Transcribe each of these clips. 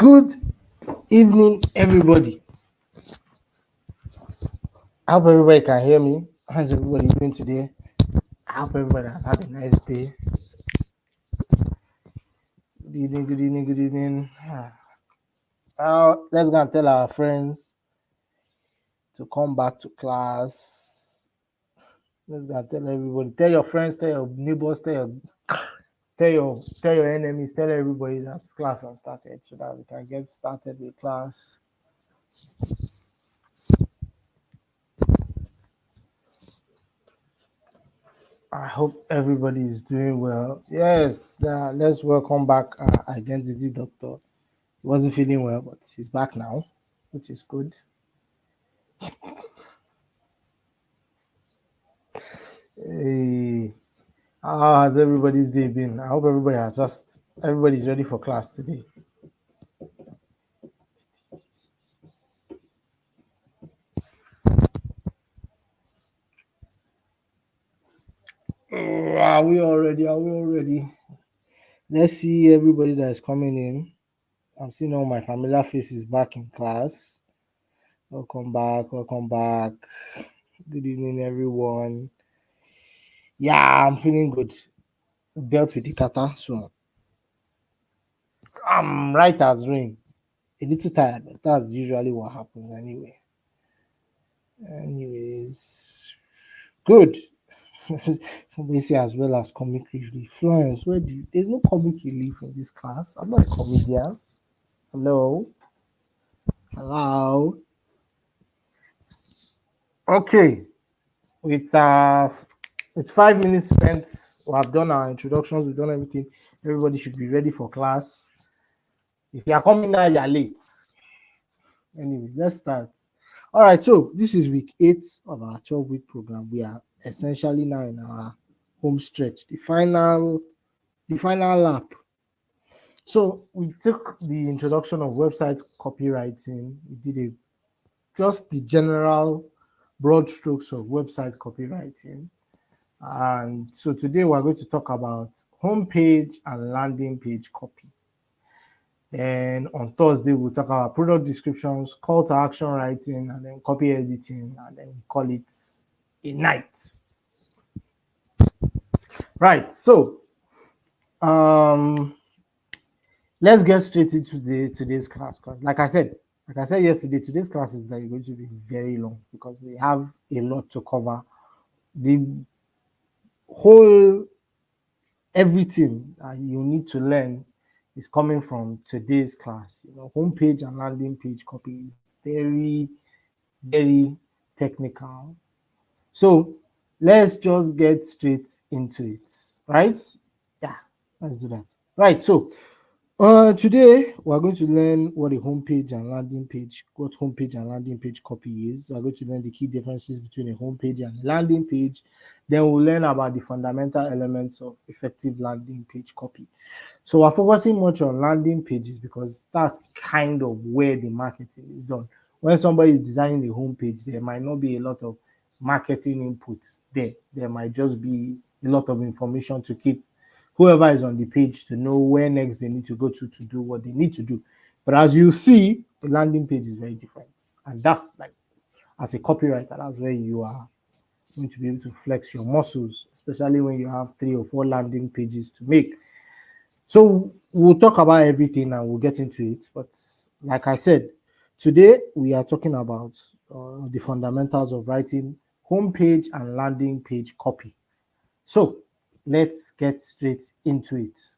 Good evening, everybody. I hope everybody can hear me. How's everybody doing today? I hope everybody has had a nice day. Good evening, good evening, good evening. Let's go and tell our friends to come back to class. Let's go and tell everybody. Tell your friends, tell your neighbors, tell your enemies, tell everybody that class has started so that we can get started with class. I hope everybody is doing well. Yes, let's welcome back our identity doctor. He wasn't feeling well, but he's back now, which is good. Hey, how has everybody's day been? I hope everybody's ready for class today. Are we all ready? Let's see everybody that is coming in. I'm seeing all my familiar faces back in class. Welcome back. Good evening, everyone. Yeah, I'm feeling good. Dealt with the kata, so I'm right as rain. A little tired, but that's usually what happens anyway. Anyways, good. Somebody say as well as comic relief. Florence, there's no comic relief in this class. I'm not a comedian. Hello. Okay. It's 5 minutes spent. We have done our introductions, we've done everything. Everybody should be ready for class. If you are coming now, you're late. Anyway, let's start. All right, so this is week 8 of our 12-week program. We are essentially now in our home stretch, the final lap. So we took the introduction of website copywriting. We did just the general broad strokes of website copywriting. And so today we're going to talk about homepage and landing page copy. Then on Thursday, we'll talk about product descriptions, call to action writing, and then copy editing, and then we call it a night. Right. So let's get straight into today's class, because like I said yesterday, today's class is going to be very long because we have a lot to cover. The whole everything that you need to learn is coming from today's class. Homepage and landing page copy is very, very technical. So let's just get straight into it, right? Yeah, let's do that. Right, so today we're going to learn what homepage and landing page copy is. We're going to learn the key differences between a homepage and a landing page. Then we'll learn about the fundamental elements of effective landing page copy. So we're focusing much on landing pages because that's kind of where the marketing is done. When somebody is designing a homepage, there might not be a lot of marketing input there. There might just be a lot of information to keep whoever is on the page to know where next they need to go to do what they need to do. But as you see, the landing page is very different. And that's like, as a copywriter, that's where you are going to be able to flex your muscles, especially when you have 3 or 4 landing pages to make. So we'll talk about everything and we'll get into it. But like I said, today we are talking about the fundamentals of writing homepage and landing page copy. So let's get straight into it.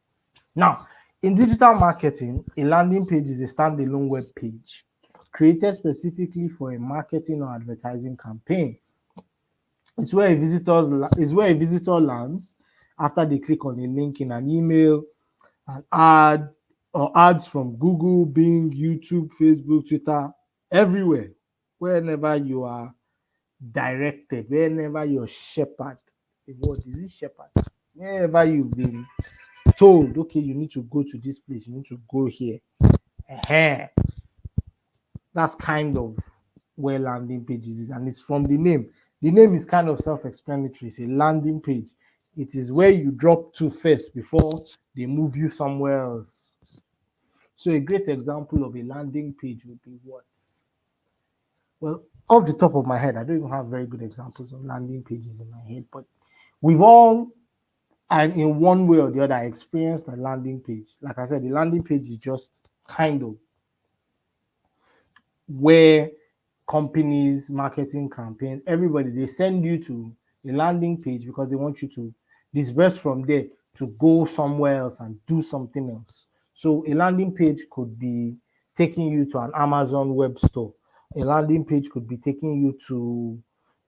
Now, in digital marketing, a landing page is a standalone web page created specifically for a marketing or advertising campaign. It's where a visitor lands after they click on a link in an email, an ad, or ads from Google, Bing, YouTube, Facebook, Twitter, everywhere, wherever you are directed, wherever you're shepherd. What is it, shepherd? Wherever you've been told, okay, you need to go to this place, you need to go here. That's kind of where landing pages is, and it's from the name. The name is kind of self-explanatory. It's a landing page. It is where you drop to first before they move you somewhere else. So a great example of a landing page would be what? Well, off the top of my head, I don't even have very good examples of landing pages in my head, but we've all, and in one way or the other, experienced a landing page. Like I said, the landing page is just kind of where companies, marketing campaigns, everybody, they send you to a landing page because they want you to disperse from there to go somewhere else and do something else. So a landing page could be taking you to an Amazon web store. A landing page could be taking you to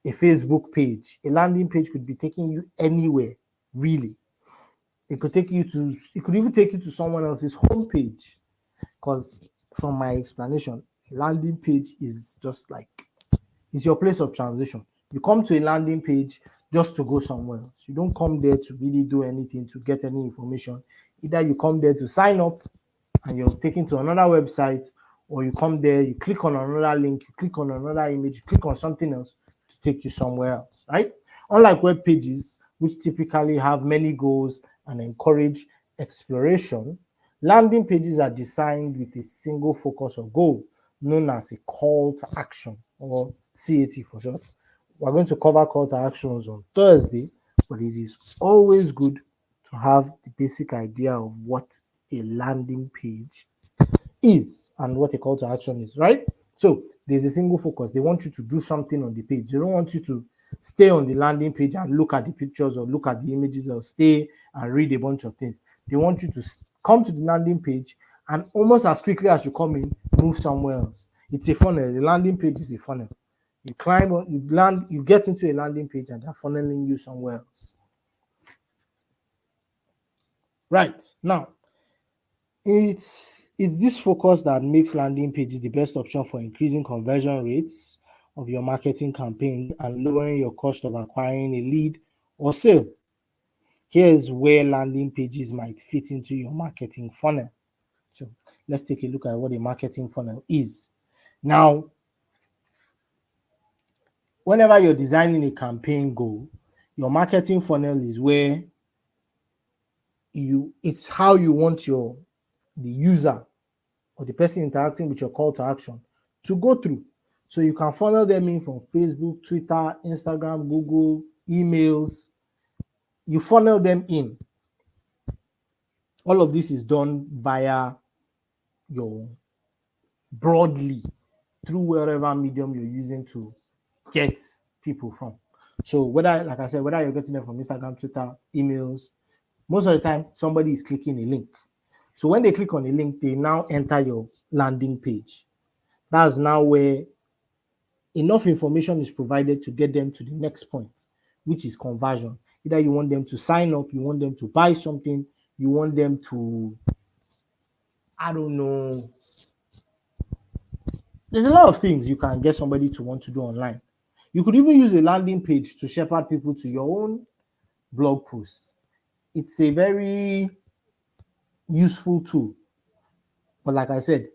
a Facebook page. A landing page could be taking you anywhere, really. It could take you to, it could even take you to someone else's homepage. Because from my explanation, a landing page is just like, it's your place of transition. You come to a landing page just to go somewhere else. You don't come there to really do anything, to get any information. Either you come there to sign up and you're taken to another website, or you come there, you click on another link, you click on another image, you click on something else to take you somewhere else, right? Unlike web pages, which typically have many goals and encourage exploration, landing pages are designed with a single focus or goal, known as a call to action, or CAT for short. We're going to cover call to actions on Thursday, but it is always good to have the basic idea of what a landing page is and what a call to action is, right? So there's a single focus. They want you to do something on the page. They don't want you to stay on the landing page and look at the pictures or look at the images or stay and read a bunch of things. They want you to come to the landing page and almost as quickly as you come in, move somewhere else. It's a funnel. The landing page is a funnel. You climb on, you land, you get into a landing page and they're funneling you somewhere else. Right. Now, it's this focus that makes landing pages the best option for increasing conversion rates of your marketing campaigns and lowering your cost of acquiring a lead or sale. Here's where landing pages might fit into your marketing funnel. So let's take a look at what a marketing funnel is. Now, whenever you're designing a campaign goal, your marketing funnel is where it's how you want the user or the person interacting with your call to action to go through. So you can funnel them in from Facebook, Twitter, Instagram, Google, emails. You funnel them in. All of this is done via your broadly through whatever medium you're using to get people from. So whether, like I said, whether you're getting them from Instagram, Twitter, emails, most of the time somebody is clicking a link. So when they click on a link, they now enter your landing page. That's now where enough information is provided to get them to the next point, which is conversion. Either you want them to sign up, you want them to buy something, you want them to, I don't know. There's a lot of things you can get somebody to want to do online. You could even use a landing page to shepherd people to your own blog posts. It's a very useful tool. But like I said,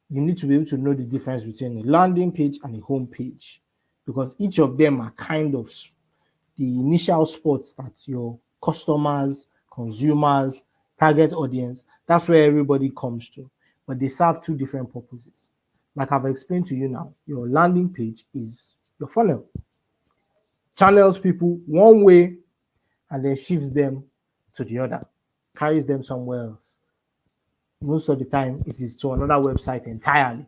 you need to be able to know the difference between a landing page and a home page, because each of them are kind of the initial spots that your customers, consumers, target audience, that's where everybody comes to. But they serve two different purposes. Like I've explained to you now, your landing page is your funnel. Channels people one way and then shifts them to the other, carries them somewhere else. Most of the time, it is to another website entirely.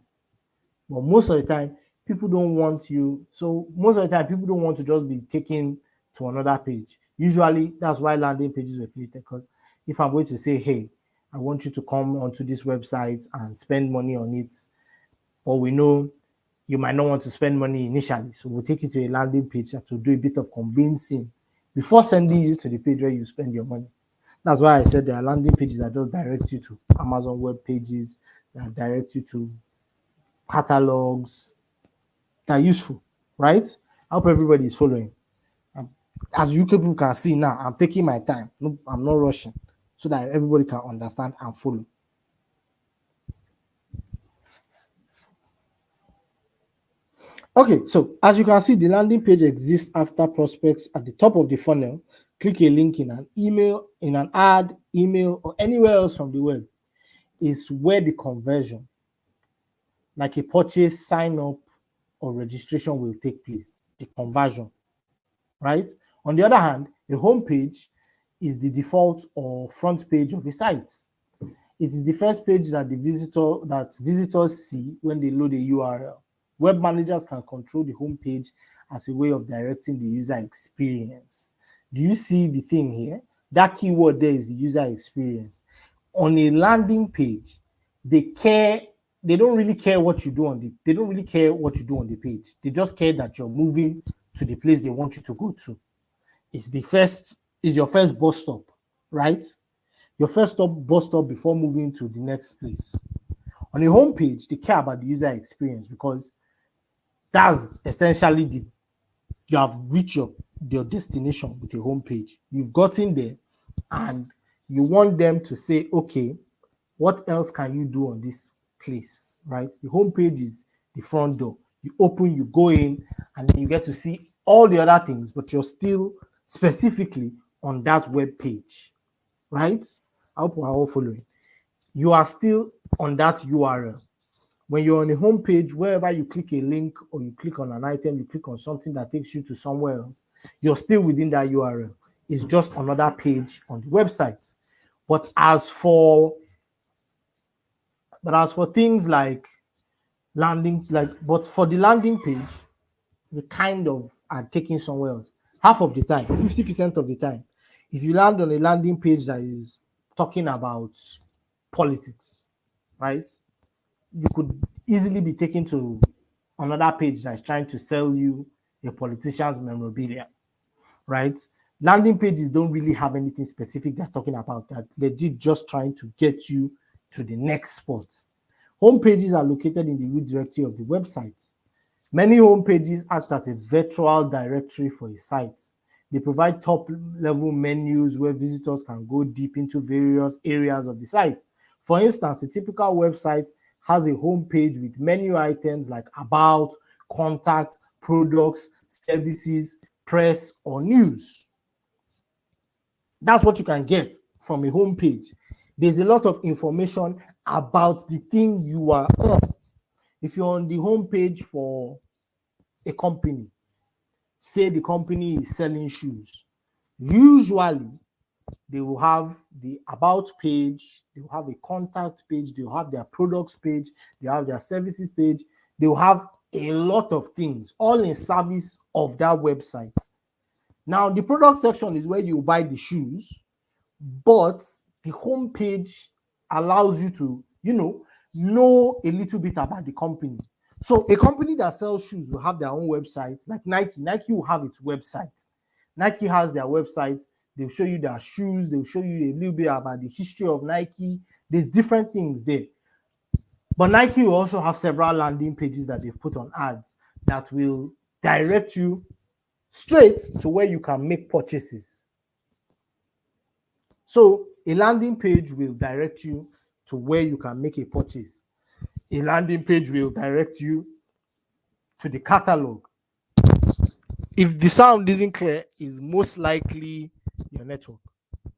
But most of the time, people don't want you. So most of the time, people don't want to just be taken to another page. Usually, that's why landing pages were created. Because if I'm going to say, hey, I want you to come onto this website and spend money on it, but we know you might not want to spend money initially. So we'll take you to a landing page that will do a bit of convincing before sending you to the page where you spend your money. That's why I said there are landing pages that just direct you to Amazon web pages, that direct you to catalogs. They're useful, right? I hope everybody is following. As you people can see now, I'm taking my time. No, I'm not rushing, so that everybody can understand and follow. Okay, so as you can see, the landing page exists after prospects at the top of the funnel click a link in an email, in an ad, email, or anywhere else from the web. is where the conversion, like a purchase, sign up, or registration will take place, the conversion, right? On the other hand, a home page is the default or front page of a site. It is the first page that visitors see when they load a URL. Web managers can control the home page as a way of directing the user experience. Do you see the thing here? That keyword there is the user experience. On a landing page, they don't really care what you do on the page. They just care that you're moving to the place they want you to go to. It's your first bus stop, right? Your first bus stop before moving to the next place. On a home page, they care about the user experience because that's essentially you have reached your destination with a home page. You've gotten there and you want them to say, okay, what else can you do on this place, right? The home page is the front door. You open, you go in, and then you get to see all the other things, but you're still specifically on that web page, right? I hope we're all following. You are still on that URL. When you're on a home page, wherever you click a link or you click on an item, you click on something that takes you to somewhere else, you're still within that URL. It's just another page on the website. But as for things like but for the landing page, you kind of are taking somewhere else. Half of the time, 50% of the time, if you land on a landing page that is talking about politics, right? You could easily be taken to another page that's trying to sell you a politician's memorabilia, right? Landing pages don't really have anything specific they're talking about. They're legit just trying to get you to the next spot. Home pages are located in the root directory of the website. Many home pages act as a virtual directory for a site. They provide top-level menus where visitors can go deep into various areas of the site. For instance, a typical website has a home page with menu items like about, contact, products, services, press, or news. That's what you can get from a home page. There's a lot of information about the thing you are on. If you're on the home page for a company, say the company is selling shoes, usually they will have the about page, they will have a contact page, they will have their products page, they have their services page, they will have a lot of things all in service of that website. Now, the product section is where you buy the shoes, but the home page allows you to, know a little bit about the company. So a company that sells shoes will have their own website, like Nike. Nike will have its website. Nike has their website. They'll show you their shoes. They'll show you a little bit about the history of Nike. There's different things there. But Nike will also have several landing pages that they've put on ads that will direct you straight to where you can make purchases. So a landing page will direct you to where you can make a purchase. A landing page will direct you to the catalog. If the sound isn't clear, it's most likely your network,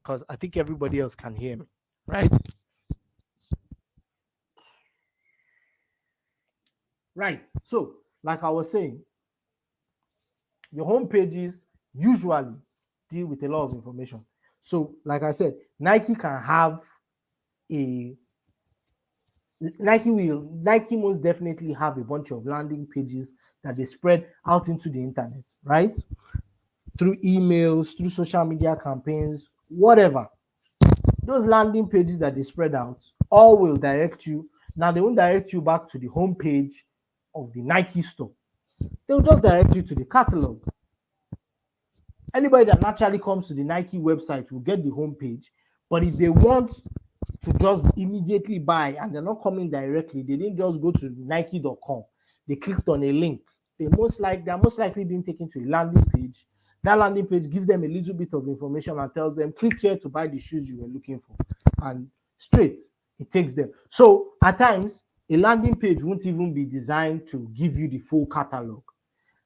because I think everybody else can hear me, right? Right. So, like I was saying, your home pages usually deal with a lot of information. So, like I said, Nike most definitely have a bunch of landing pages that they spread out into the internet, right? Through emails, through social media campaigns, whatever. Those landing pages that they spread out all will direct you. Now, they won't direct you back to the home page of the Nike store. They'll just direct you to the catalog. Anybody that naturally comes to the Nike website will get the home page, but if they want to just immediately buy and they're not coming directly, they didn't just go to nike.com, they clicked on a link, they're most likely being taken to a landing page. That landing page gives them a little bit of information and tells them, click here to buy the shoes you were looking for, and straight it takes them. So at times, a landing page won't even be designed to give you the full catalog.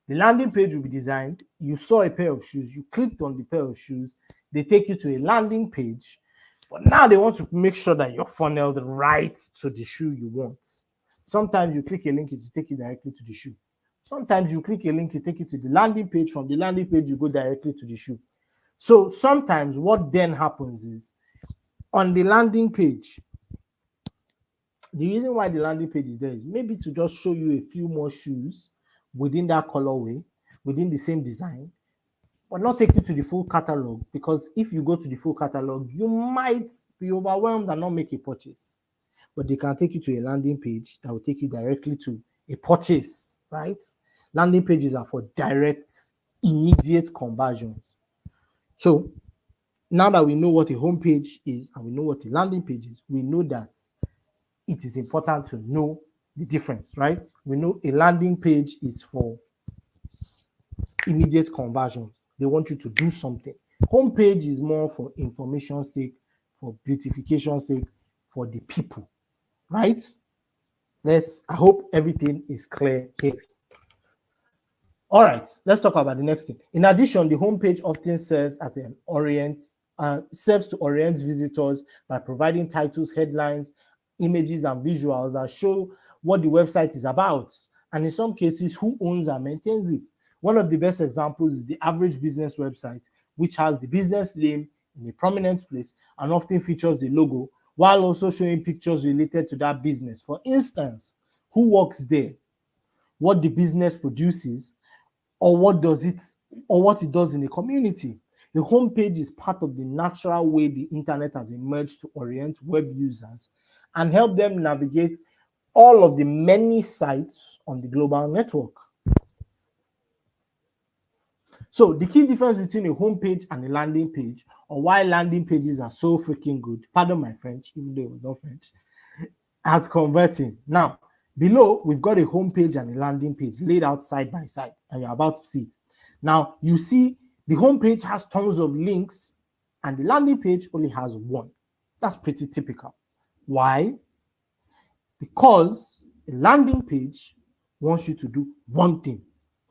The landing page will be designed, you saw a pair of shoes, you clicked on the pair of shoes, they take you to a landing page But now they want to make sure that you're funneled right to the shoe you want. Sometimes you click a link, it will take you directly to the shoe. Sometimes you click a link, it take you to the landing page. From the landing page, you go directly to the shoe. So sometimes what then happens is on the landing page, the reason why the landing page is there is maybe to just show you a few more shoes within that colorway, within the same design, but not take you to the full catalog, because if you go to the full catalog, you might be overwhelmed and not make a purchase. But they can take you to a landing page that will take you directly to a purchase, right? Landing pages are for direct, immediate conversions. So now that we know what a home page is and we know what a landing page is, we know that it is important to know the difference, right? We know a landing page is for immediate conversions. They want you to do something. Homepage is more for information sake, for beautification sake, for the people, right? I hope everything is clear here. All right, let's talk about the next thing. In addition, the homepage often serves as an serves to orient visitors by providing titles, headlines, images, and visuals that show what the website is about, and in some cases, who owns and maintains it. One of the best examples is the average business website, which has the business name in a prominent place and often features the logo, while also showing pictures related to that business. For instance, who works there, what the business produces, or what it does in a community. The homepage is part of the natural way the internet has emerged to orient web users and help them navigate all of the many sites on the global network. So the key difference between a homepage and a landing page, or why landing pages are so freaking good, pardon my French, even though it was not French, at converting. Now, below, we've got a homepage and a landing page laid out side by side, and you're about to see it. Now, you see the homepage has tons of links, and the landing page only has one. That's pretty typical. Why? Because a landing page wants you to do one thing.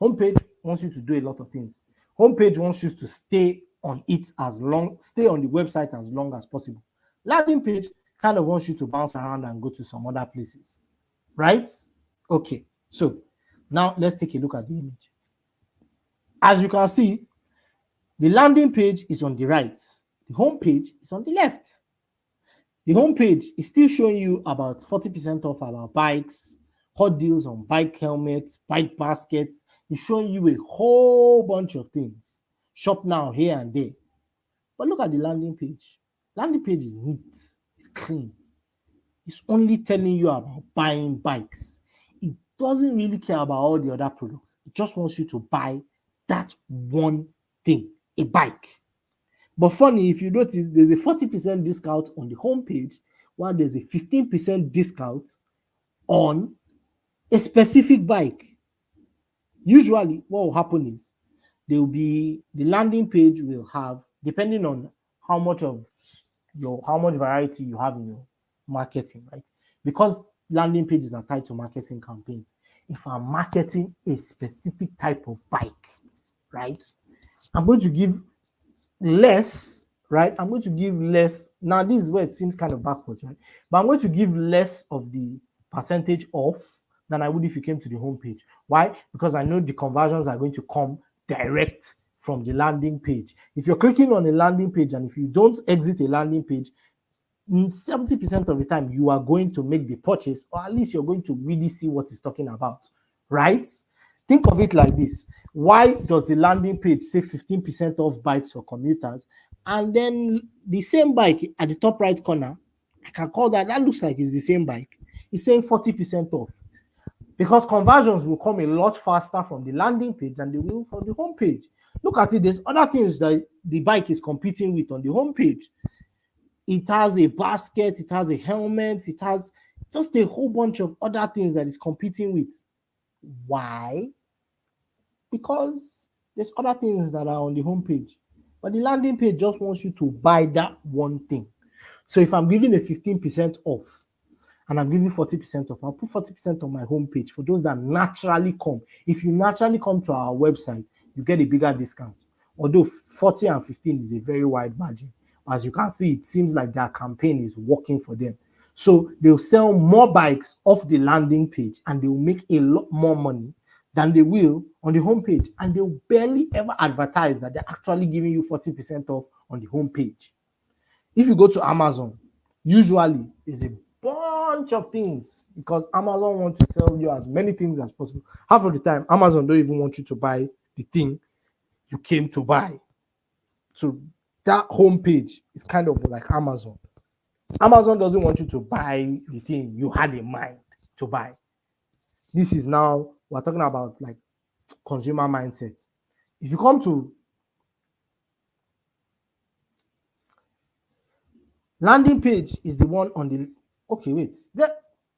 Homepage wants you to do a lot of things. Homepage wants you to stay on the website as long as possible. Landing page kind of wants you to bounce around and go to some other places, right? Okay, so now let's take a look at the image. As you can see, the landing page is on the right. The home page is on the left. The home page is still showing you about 40% off our bikes, hot deals on bike helmets, bike baskets. It's showing you a whole bunch of things. Shop now, here and there. But look at the landing page. Landing page is neat, it's clean. It's only telling you about buying bikes. It doesn't really care about all the other products. It just wants you to buy that one thing, a bike. But funny, if you notice, there's a 40% discount on the homepage, while there's a 15% discount on a specific bike. Usually, what will happen is the landing page will have, depending on how much variety you have in your marketing, right? Because landing pages are tied to marketing campaigns. If I'm marketing a specific type of bike, right, I'm going to give less, right? I'm going to give less. Now, this is where it seems kind of backwards, right? But I'm going to give less of the percentage off than I would if you came to the homepage. Why? Because I know the conversions are going to come direct from the landing page. If you're clicking on a landing page and if you don't exit a landing page, 70% of the time you are going to make the purchase, or at least you're going to really see what it's talking about, right? Think of it like this. Why does the landing page say 15% off bikes for commuters? And then the same bike at the top right corner, I can call that looks like it's the same bike. It's saying 40% off. Because conversions will come a lot faster from the landing page than they will from the home page. Look at it. There's other things that the bike is competing with on the home page. It has a basket, it has a helmet, it has just a whole bunch of other things that it's competing with. Why? Because there's other things that are on the home page. But the landing page just wants you to buy that one thing. So if I'm giving a 15% off, and I'm giving 40% off, I'll put 40% on my homepage for those that naturally come. If you naturally come to our website, you get a bigger discount. Although 40 and 15 is a very wide margin. As you can see, it seems like their campaign is working for them. So they'll sell more bikes off the landing page and they'll make a lot more money than they will on the homepage. And they'll barely ever advertise that they're actually giving you 40% off on the homepage. If you go to Amazon, usually there's a bunch of things because Amazon wants to sell you as many things as possible. Half of the time, Amazon don't even want you to buy the thing you came to buy. So that homepage is kind of like Amazon. Amazon doesn't want you to buy the thing you had in mind to buy. This is now, we're talking about like consumer mindset. If you come to landing page, is the one on the, okay, wait,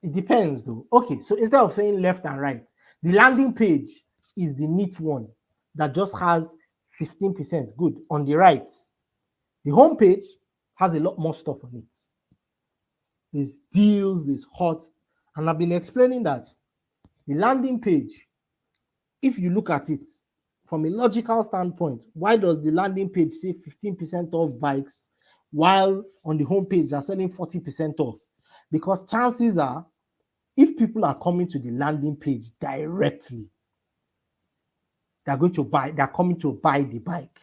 it depends though. Okay, so instead of saying left and right, the landing page is the neat one that just has 15% good on the right. The home page has a lot more stuff on it. There's deals, there's hot, and I've been explaining that the landing page, if you look at it from a logical standpoint, why does the landing page say 15% off bikes while on the homepage they're selling 40% off? Because chances are, if people are coming to the landing page directly, they're coming to buy the bike,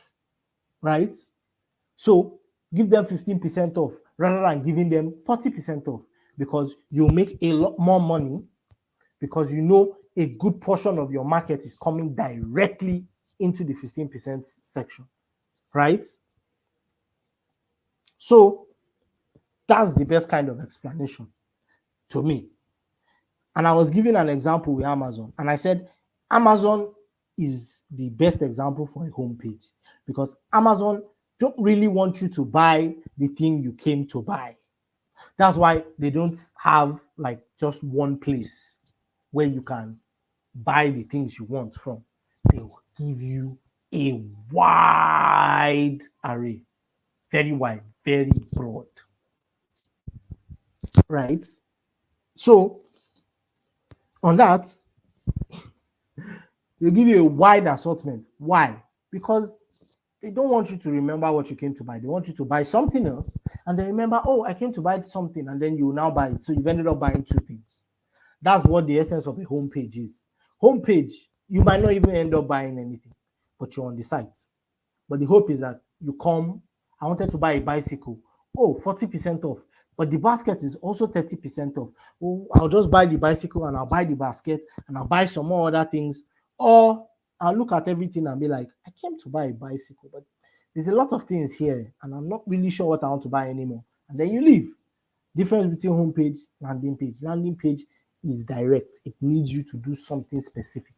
right? So give them 15% off rather than giving them 40% off, because you'll make a lot more money because you know a good portion of your market is coming directly into the 15% section, right? So that's the best kind of explanation to me. And I was giving an example with Amazon, and I said Amazon is the best example for a homepage because Amazon don't really want you to buy the thing you came to buy. That's why they don't have like just one place where you can buy the things you want from. They will give you a wide array, very wide, very broad, right? So on that, they give you a wide assortment. Why? Because they don't want you to remember what you came to buy. They want you to buy something else and then remember, oh, I came to buy something, and then you now buy it. So you've ended up buying two things. That's what the essence of a homepage is. Homepage, you might not even end up buying anything, but you're on the site. But the hope is that you come, I wanted to buy a bicycle. Oh, 40% off. But the basket is also 30% off. Oh, I'll just buy the bicycle and I'll buy the basket and I'll buy some more other things. Or I'll look at everything and be like, I came to buy a bicycle, but there's a lot of things here and I'm not really sure what I want to buy anymore. And then you leave. Difference between homepage, landing page. Landing page is direct. It needs you to do something specific.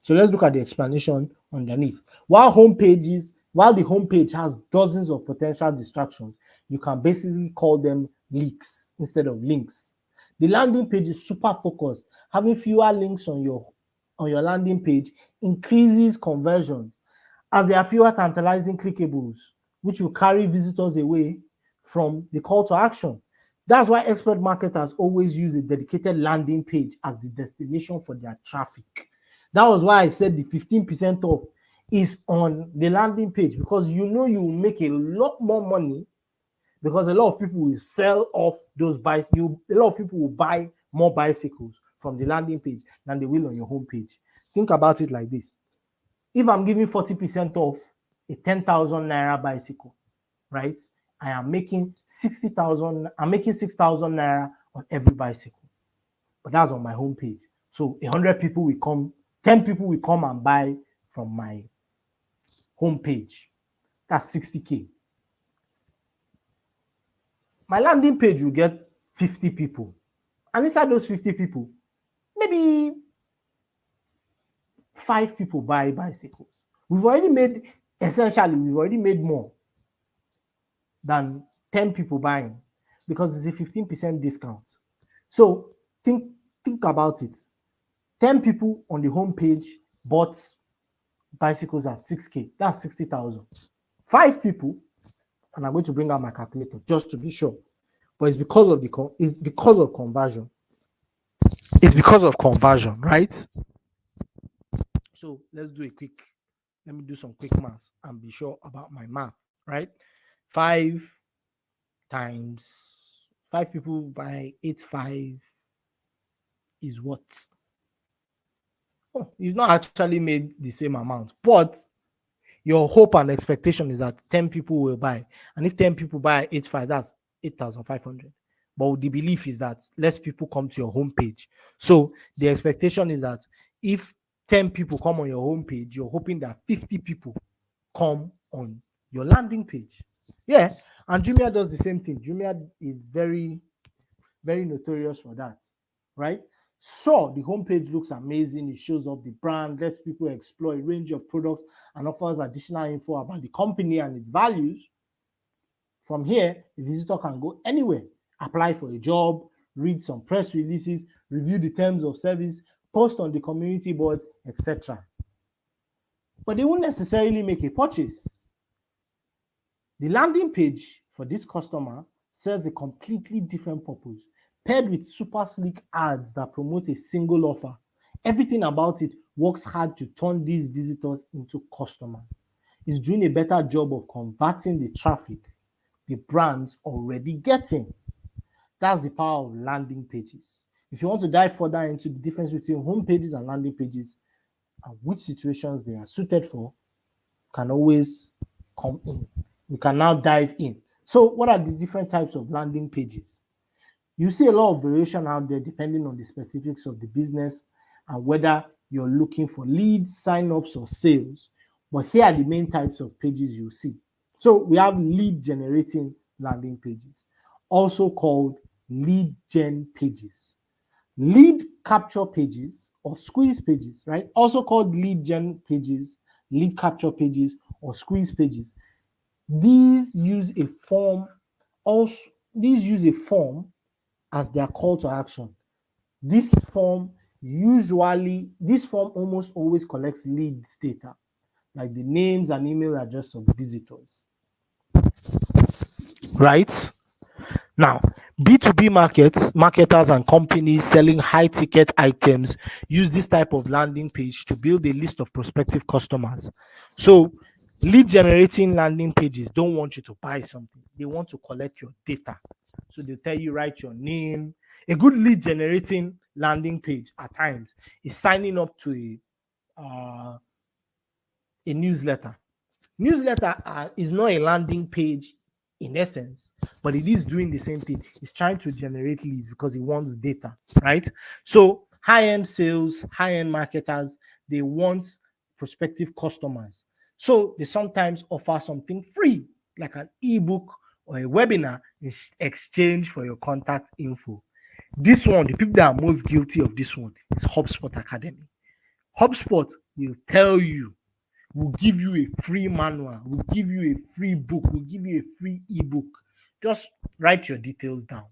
So let's look at the explanation underneath. While the homepage has dozens of potential distractions, you can basically call them leaks instead of links. The landing page is super focused. Having fewer links on your landing page increases conversions, as there are fewer tantalizing clickables, which will carry visitors away from the call to action. That's why expert marketers always use a dedicated landing page as the destination for their traffic. That was why I said the 15% off is on the landing page, because you know you will make a lot more money, because a lot of people will sell off those bikes. A lot of people will buy more bicycles from the landing page than they will on your homepage. Think about it like this. If I'm giving 40% off a 10,000 naira bicycle, right? I am making 60,000. I'm making 6,000 naira on every bicycle, but that's on my homepage. So 100 people will come, 10 people will come and buy from my homepage. That's 60K. My landing page will get 50 people, and inside those 50 people, maybe 5 people buy bicycles. We've already made more than 10 people buying, because it's a 15% discount. So think about it. 10 people on the homepage bought bicycles at 6K. That's 60,000. 5 people, and I'm going to bring out my calculator just to be sure, but it's because of conversion. It's because of conversion, right? So let me do some quick math and be sure about my math, right? 5 times 5 people by 85 is what? Oh, you've not actually made the same amount, but your hope and expectation is that 10 people will buy. And if 10 people buy 85, that's 8,500. But the belief is that less people come to your homepage. So the expectation is that if 10 people come on your homepage, you're hoping that 50 people come on your landing page. Yeah. And Jumia does the same thing. Jumia is very, very notorious for that, right? So the homepage looks amazing. It shows off the brand, lets people explore a range of products, and offers additional info about the company and its values. From here, the visitor can go anywhere, apply for a job, read some press releases, review the terms of service, post on the community boards, etc. But they won't necessarily make a purchase. The landing page for this customer serves a completely different purpose, paired with super slick ads that promote a single offer. Everything about it works hard to turn these visitors into customers. It's doing a better job of converting the traffic the brand's already getting. That's the power of landing pages. If you want to dive further into the difference between home pages and landing pages and which situations they are suited for, you can always come in. We can now dive in. So what are the different types of landing pages? You see a lot of variation out there depending on the specifics of the business and whether you're looking for leads, sign-ups, or sales. But here are the main types of pages you see. So we have lead generating landing pages, also called lead gen pages. Lead capture pages or squeeze pages, right? Also called lead gen pages, lead capture pages, or squeeze pages. These use a form as their call to action. This form almost always collects leads data, like the names and email address of visitors. Right? Now, B2B marketers and companies selling high-ticket items use this type of landing page to build a list of prospective customers. So, lead-generating landing pages don't want you to buy something. They want to collect your data. So, they'll tell you, write your name. A good lead-generating landing page at times is signing up to a newsletter. Newsletter is not a landing page in essence, but it is doing the same thing. It's trying to generate leads because it wants data, right? So high-end sales, high-end marketers, they want prospective customers. So they sometimes offer something free, like an ebook or a webinar in exchange for your contact info. This one, the people that are most guilty of this one is HubSpot Academy. HubSpot will tell you, will give you a free manual, will give you a free book, will give you a free ebook. Just write your details down.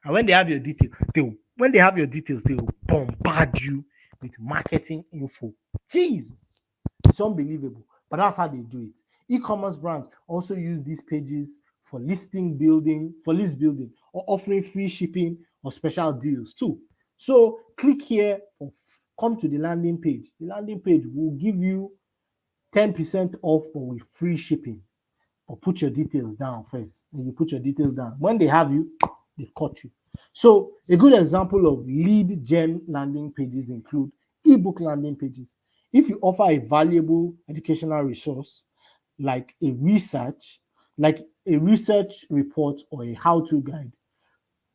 And when they have your details, they will bombard you with marketing info. Jesus, it's unbelievable. But that's how they do it. E-commerce brands also use these pages for list building, or offering free shipping or special deals too. So click here or come to the landing page. The landing page will give you 10% off, but with free shipping. Or put your details down first. And you put your details down. When they have you, they've caught you. So a good example of lead gen landing pages include ebook landing pages. If you offer a valuable educational resource like a research report or a how-to guide,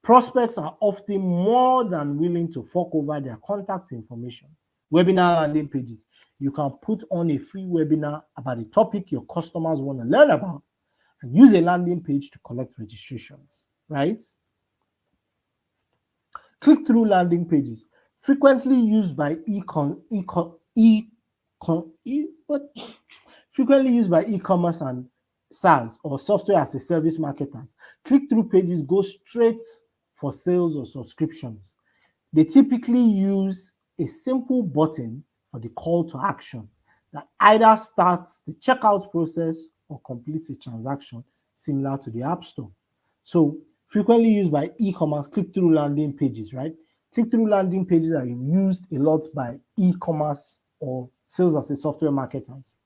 prospects are often more than willing to fork over their contact information. Webinar landing pages. You can put on a free webinar about a topic your customers want to learn about and use a landing page to collect registrations, right? Click-through landing pages, frequently used by e-commerce and SaaS or software as a service marketers. Click-through pages go straight for sales or subscriptions. They typically use a simple button for the call to action that either starts the checkout process or completes a transaction similar to the App Store. So frequently used by e-commerce click-through landing pages, right? Click-through landing pages are used a lot by e-commerce or sales as a software marketers.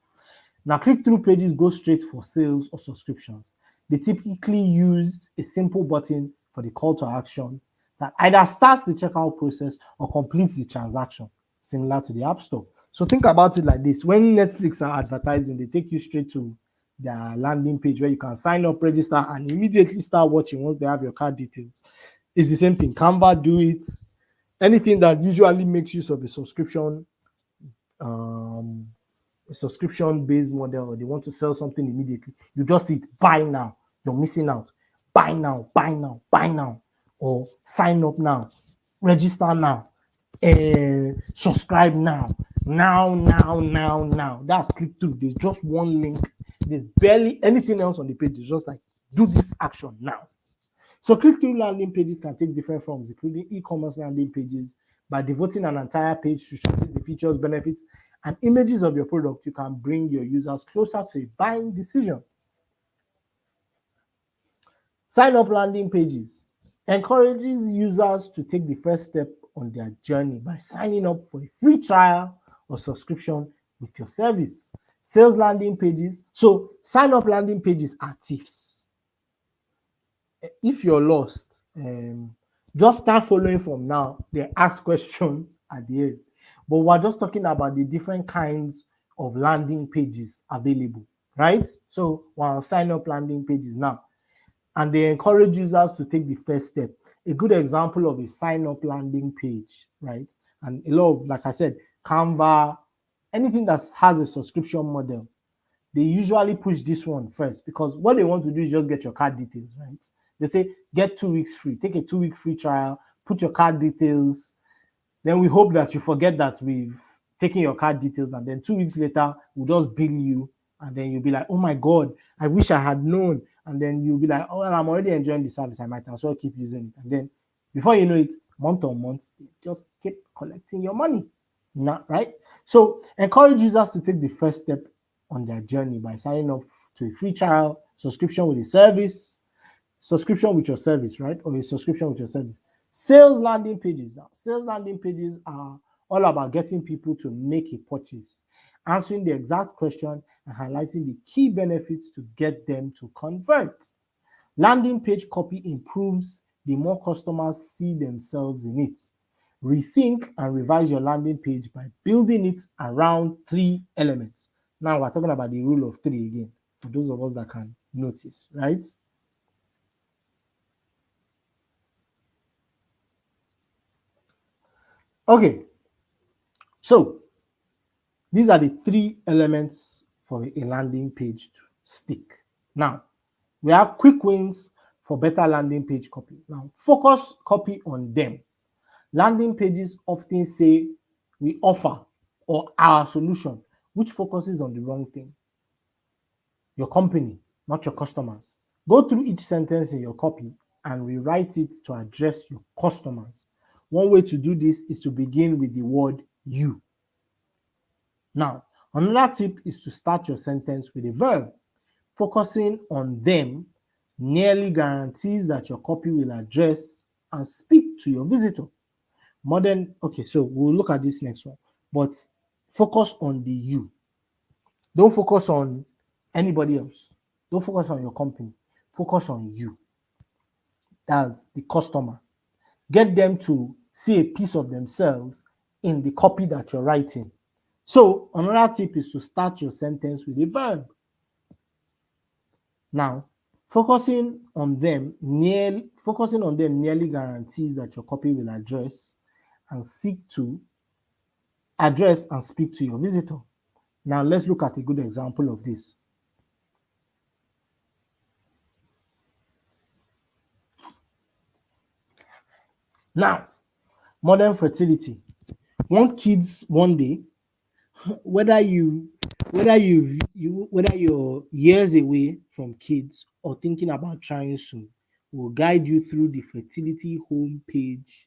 Now, click-through pages go straight for sales or subscriptions. they typically use a simple button for the call to action that either starts the checkout process or completes the transaction, similar to the App Store. So think about it like this. When Netflix are advertising, they take you straight to their landing page where you can sign up, register, and immediately start watching once they have your card details. It's the same thing. Canva do it. Anything that usually makes use of a subscription based model, or they want to sell something immediately, you just see it, buy now, you're missing out, buy now, buy now, buy now, or sign up now, register now, subscribe now. That's click through. There's just one link, there's barely anything else on the page. It's just like, do this action now. So click-through landing pages can take different forms, including e-commerce landing pages. By devoting an entire page to showcase the features, benefits, and images of your product, you can bring your users closer to a buying decision. Sign-up landing pages encourages users to take the first step on their journey by signing up for a free trial or subscription with your service. Sales landing pages. So sign-up landing pages are tips. If you're lost, just start following from now. They ask questions at the end. But we're just talking about the different kinds of landing pages available, right? So we'll sign up landing pages now. And they encourage users to take the first step. A good example of a sign up landing page, right? And a lot of, like I said, Canva, anything that has a subscription model, they usually push this one first, because what they want to do is just get your card details, right? They say, get 2 weeks free, take a 2-week free trial, put your card details. Then we hope that you forget that we've taken your card details, and then 2 weeks later, we'll just bill you. And then you'll be like, oh my God, I wish I had known. And then you'll be like, oh, well, I'm already enjoying the service, I might as well keep using it. And then before you know it, month on month, they just keep collecting your money. Not right? So encourage users to take the first step on their journey by signing up to a free trial, subscription with a service, subscription with your service, right? Or a subscription with your service. Sales landing pages. Now, sales landing pages are all about getting people to make a purchase, answering the exact question, and highlighting the key benefits to get them to convert. Landing page copy improves the more customers see themselves in it. Rethink and revise your landing page by building it around 3 elements. Now we're talking about the rule of 3 again, for those of us that can notice, right? Okay, so these are the 3 elements for a landing page to stick. Now, we have quick wins for better landing page copy. Now, focus copy on them. Landing pages often say we offer or our solution, which focuses on the wrong thing. Your company, not your customers. Go through each sentence in your copy and rewrite it to address your customers. One way to do this is to begin with the word you. Now, another tip is to start your sentence with a verb. Focusing on them nearly guarantees that your copy will address and speak to your visitor. Okay, so we'll look at this next one, but focus on the you. Don't focus on anybody else. Don't focus on your company. Focus on you. That's the customer. Get them to see a piece of themselves in the copy that you're writing. So another tip is to start your sentence with a verb. Now, focusing on them nearly guarantees that your copy will address and speak to your visitor. Now, let's look at a good example of this. Now, modern fertility. Want kids one day, whether you're years away from kids or thinking about trying soon, will guide you through the fertility homepage,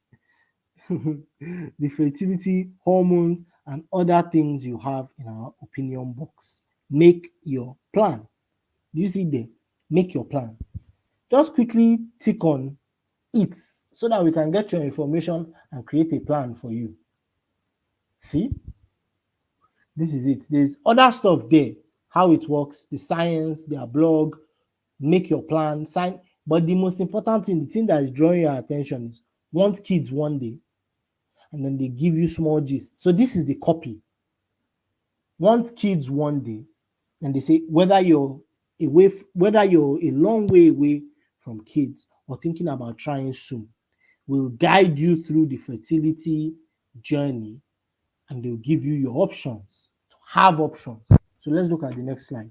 the fertility hormones, and other things you have in our opinion box. Make your plan. Do you see there? Make your plan. Just quickly tick on it so that we can get your information and create a plan for you. See? This is it. There's other stuff there, how it works, the science, their blog, make your plan, sign. But the most important thing, the thing that is drawing your attention is want kids one day, and then they give you small gist. So this is the copy. Want kids one day, and they say whether you're whether you're a long way away from kids or thinking about trying soon, will guide you through the fertility journey, and they'll give you your options to have options. So let's look at the next slide.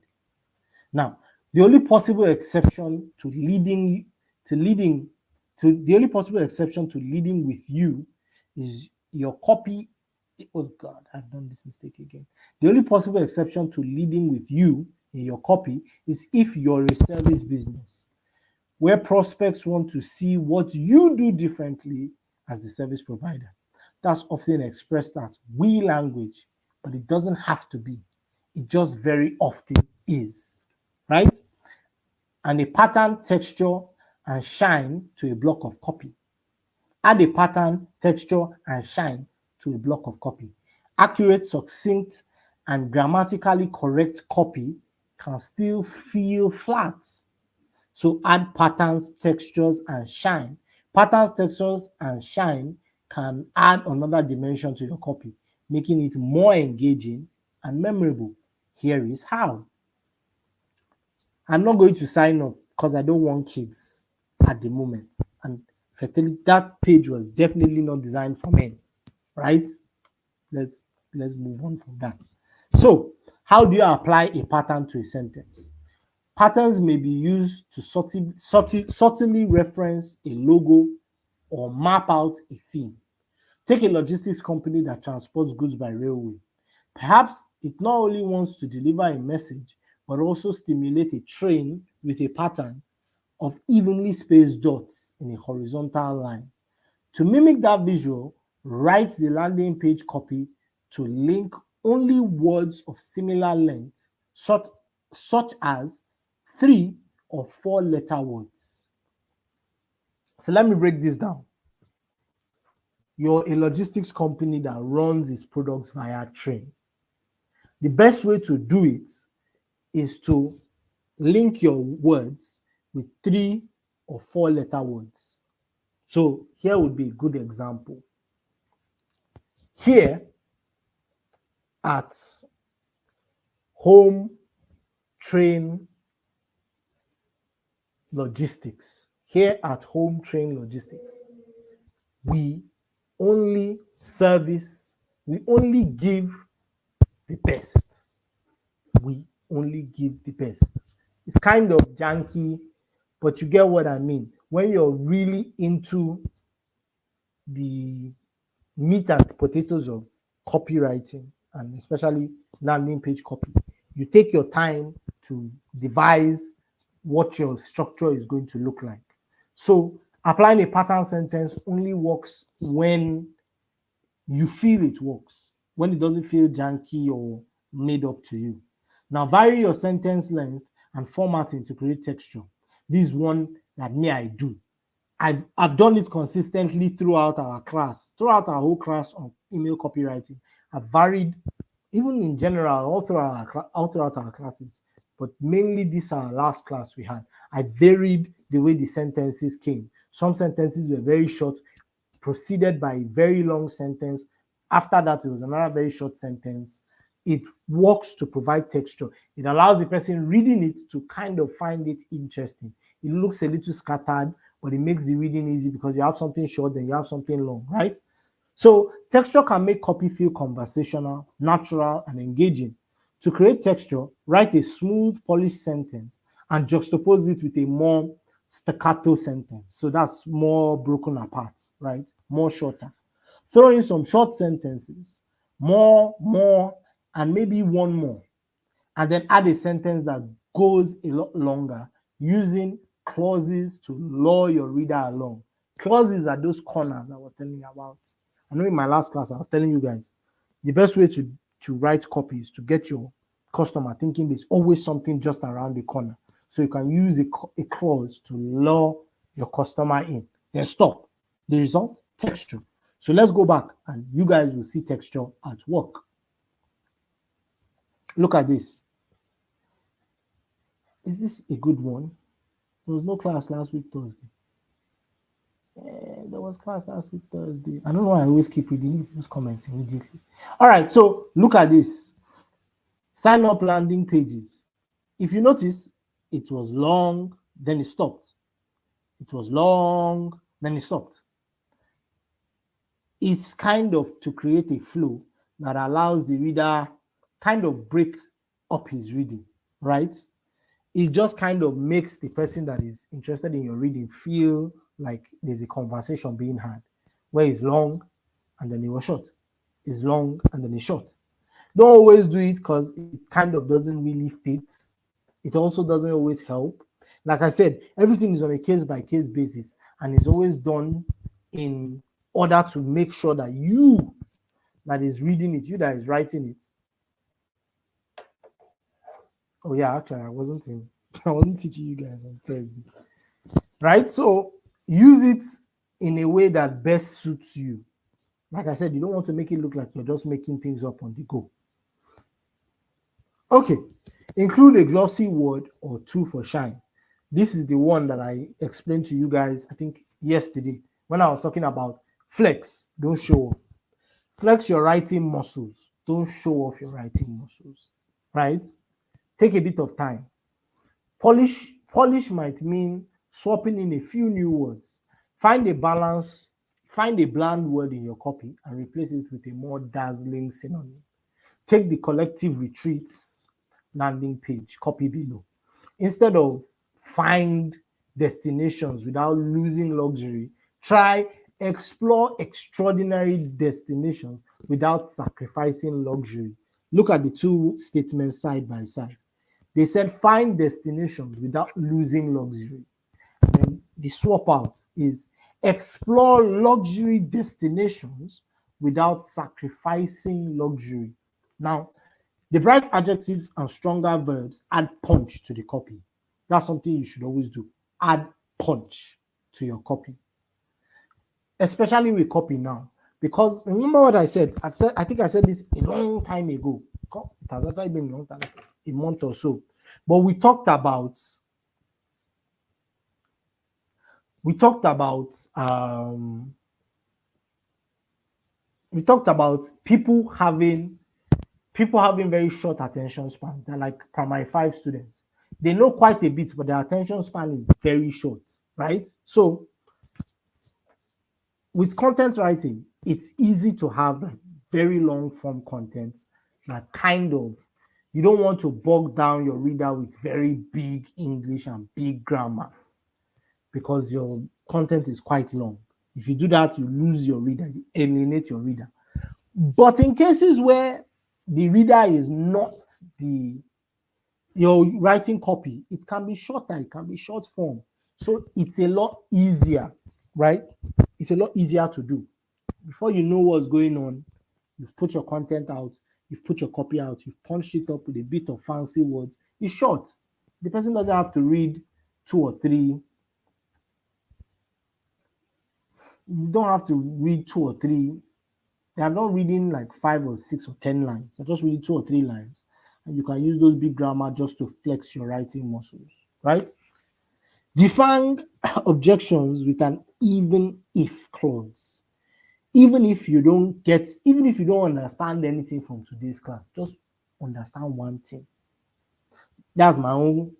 Now, the only possible exception to leading with you is your copy. Oh God, I've done this mistake again. The only possible exception to leading with you in your copy is if you're a service business, where prospects want to see what you do differently as the service provider. That's often expressed as we language, but it doesn't have to be. It just very often is, right? And a pattern, texture, and shine to a block of copy. Add a pattern, texture, and shine to a block of copy. Accurate, succinct, and grammatically correct copy can still feel flat. So add patterns, textures, and shine. Patterns, textures, and shine can add another dimension to your copy, making it more engaging and memorable. Here is how. I'm not going to sign up because I don't want kids at the moment. And fertility, that page was definitely not designed for men, right? Let's move on from that. So, how do you apply a pattern to a sentence? Patterns may be used to subtly reference a logo or map out a theme. Take a logistics company that transports goods by railway. Perhaps it not only wants to deliver a message, but also stimulate a train with a pattern of evenly spaced dots in a horizontal line. To mimic that visual, write the landing page copy to link only words of similar length, such as 3 or 4 letter words. So let me break this down. You're a logistics company that runs its products via train. The best way to do it is to link your words with 3 or 4 letter words. So here would be a good example. Here at Home Train Logistics, we only give the best. We only give the best. It's kind of janky, but you get what I mean. When you're really into the meat and potatoes of copywriting, and especially landing page copy, you take your time to devise what your structure is going to look like. So applying a pattern sentence only works when you feel it works, when it doesn't feel janky or made up to you. Now vary your sentence length and formatting to create texture. This is one that I do. I've done it consistently throughout our whole class on email copywriting. I've varied, even in general, all throughout our classes, but mainly this our last class we had. I varied the way the sentences came. Some sentences were very short, proceeded by a very long sentence. After that, it was another very short sentence. It works to provide texture. It allows the person reading it to kind of find it interesting. It looks a little scattered, but it makes the reading easy because you have something short, then you have something long, right? So texture can make copy feel conversational, natural, and engaging. To create texture, write a smooth, polished sentence and juxtapose it with a more staccato sentence. So that's more broken apart, right? More shorter. Throw in some short sentences, more, and maybe one more. And then add a sentence that goes a lot longer using clauses to lure your reader along. Clauses are those corners I was telling you about. I know in my last class I was telling you guys the best way to write copy is to get your customer thinking there's always something just around the corner. So you can use a clause to lure your customer in. Then stop. The result, texture. So let's go back and you guys will see texture at work. Look at this. Is this a good one? There was no class last week, Thursday. There was class last week, Thursday. I don't know why I always keep reading those comments immediately. All right, so look at this. Sign up landing pages. If you notice, it was long, then it stopped. It was long, then it stopped. It's kind of to create a flow that allows the reader kind of break up his reading, right? It just kind of makes the person that is interested in your reading feel like there's a conversation being had, where it's long and then it was short. It's long and then it's short. Don't always do it because it kind of doesn't really fit. It also doesn't always help. Like I said, everything is on a case-by-case basis and is always done in order to make sure that you that is reading it, you that is writing it. Oh yeah, actually, I wasn't teaching you guys on Thursday. Right? So use it in a way that best suits you. Like I said, you don't want to make it look like you're just making things up on the go. Okay, include a glossy word or two for shine. This is the one that I explained to you guys, I think yesterday, when I was talking about flex, don't show off. Flex your writing muscles, don't show off your writing muscles, right? Take a bit of time. Polish might mean swapping in a few new words. Find a balance, find a bland word in your copy and replace it with a more dazzling synonym. Take the collective retreats landing page, copy below. Instead of find destinations without losing luxury, try explore extraordinary destinations without sacrificing luxury. Look at the two statements side by side. They said find destinations without losing luxury. And then the swap out is explore luxury destinations without sacrificing luxury. Now, the bright adjectives and stronger verbs add punch to the copy. That's something you should always do. Add punch to your copy, especially with copy now. Because remember what I said? I think I said this a long time ago. It has actually been a long time, a month or so. But we talked about people having very short attention span. They're like primary 5 students. They know quite a bit, but their attention span is very short, right? So with content writing, it's easy to have very long form content that kind of, you don't want to bog down your reader with very big English and big grammar because your content is quite long. If you do that, you lose your reader, you alienate your reader. But in cases where the reader is not your writing copy, it can be shorter, it can be short form. So it's a lot easier, right? It's a lot easier to do. Before you know what's going on, you've put your content out, you've put your copy out, you've punched it up with a bit of fancy words. It's short. The person doesn't have to read 2 or 3. You don't have to read 2 or 3. They are not reading like 5 or 6 or 10 lines. They're just reading 2 or 3 lines. And you can use those big grammar just to flex your writing muscles, right? Define objections with an even if clause. Even if you don't understand anything from today's class, just understand one thing. That's my own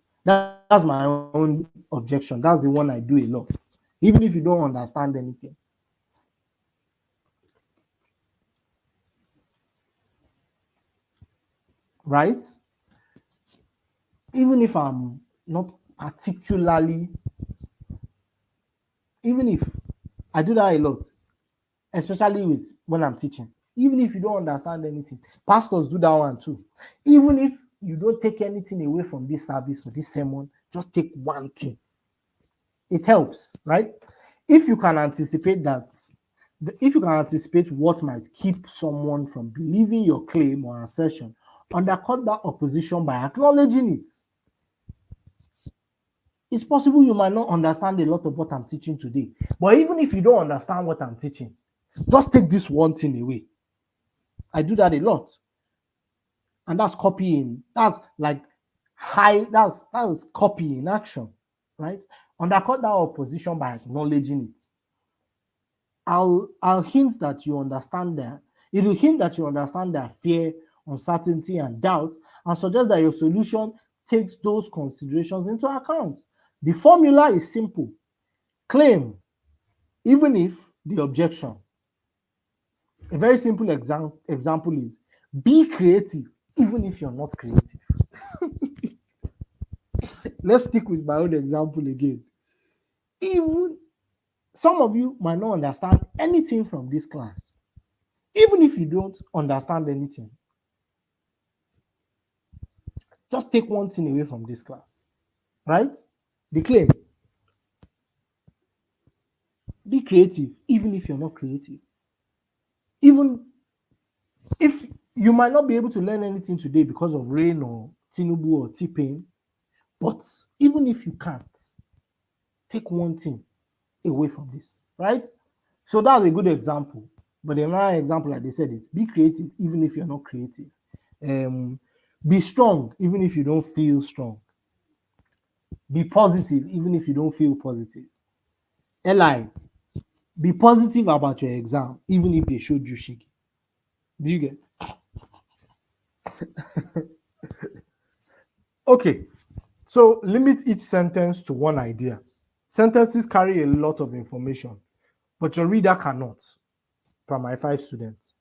objection. That's the one I do a lot. Even if you don't understand anything. Right? Even if I'm not particularly, even if I do that a lot, especially with when I'm teaching. Even if you don't understand anything, pastors do that one too. Even if you don't take anything away from this service or this sermon, just take one thing. It helps, right? If you can anticipate what might keep someone from believing your claim or assertion, undercut that opposition by acknowledging it. It's possible you might not understand a lot of what I'm teaching today, but even if you don't understand what I'm teaching, just take this one thing away. I do that a lot. And that's copying. That's copy in action. right? Undercut that opposition by acknowledging it. I'll hint that you understand that. It will hint that you understand their fear, uncertainty, and doubt, and suggest that your solution takes those considerations into account. The formula is simple. Claim, even if the objection. A very simple example is be creative, even if you're not creative. Let's stick with my own example again. Even some of you might not understand anything from this class. Even if you don't understand anything, just take one thing away from this class, right? The claim, be creative, even if you're not creative. Even if you might not be able to learn anything today because of rain or Tinubu or T-Pain, but even if you can't, take one thing away from this, right? So that's a good example. But another example, like they said, is be creative, even if you're not creative. Be strong, even if you don't feel strong. Be positive, even if you don't feel positive. Eli, be positive about your exam, even if they showed you shaky. Do you get? Okay, so limit each sentence to one idea. Sentences carry a lot of information, but your reader cannot. Primary 5 students.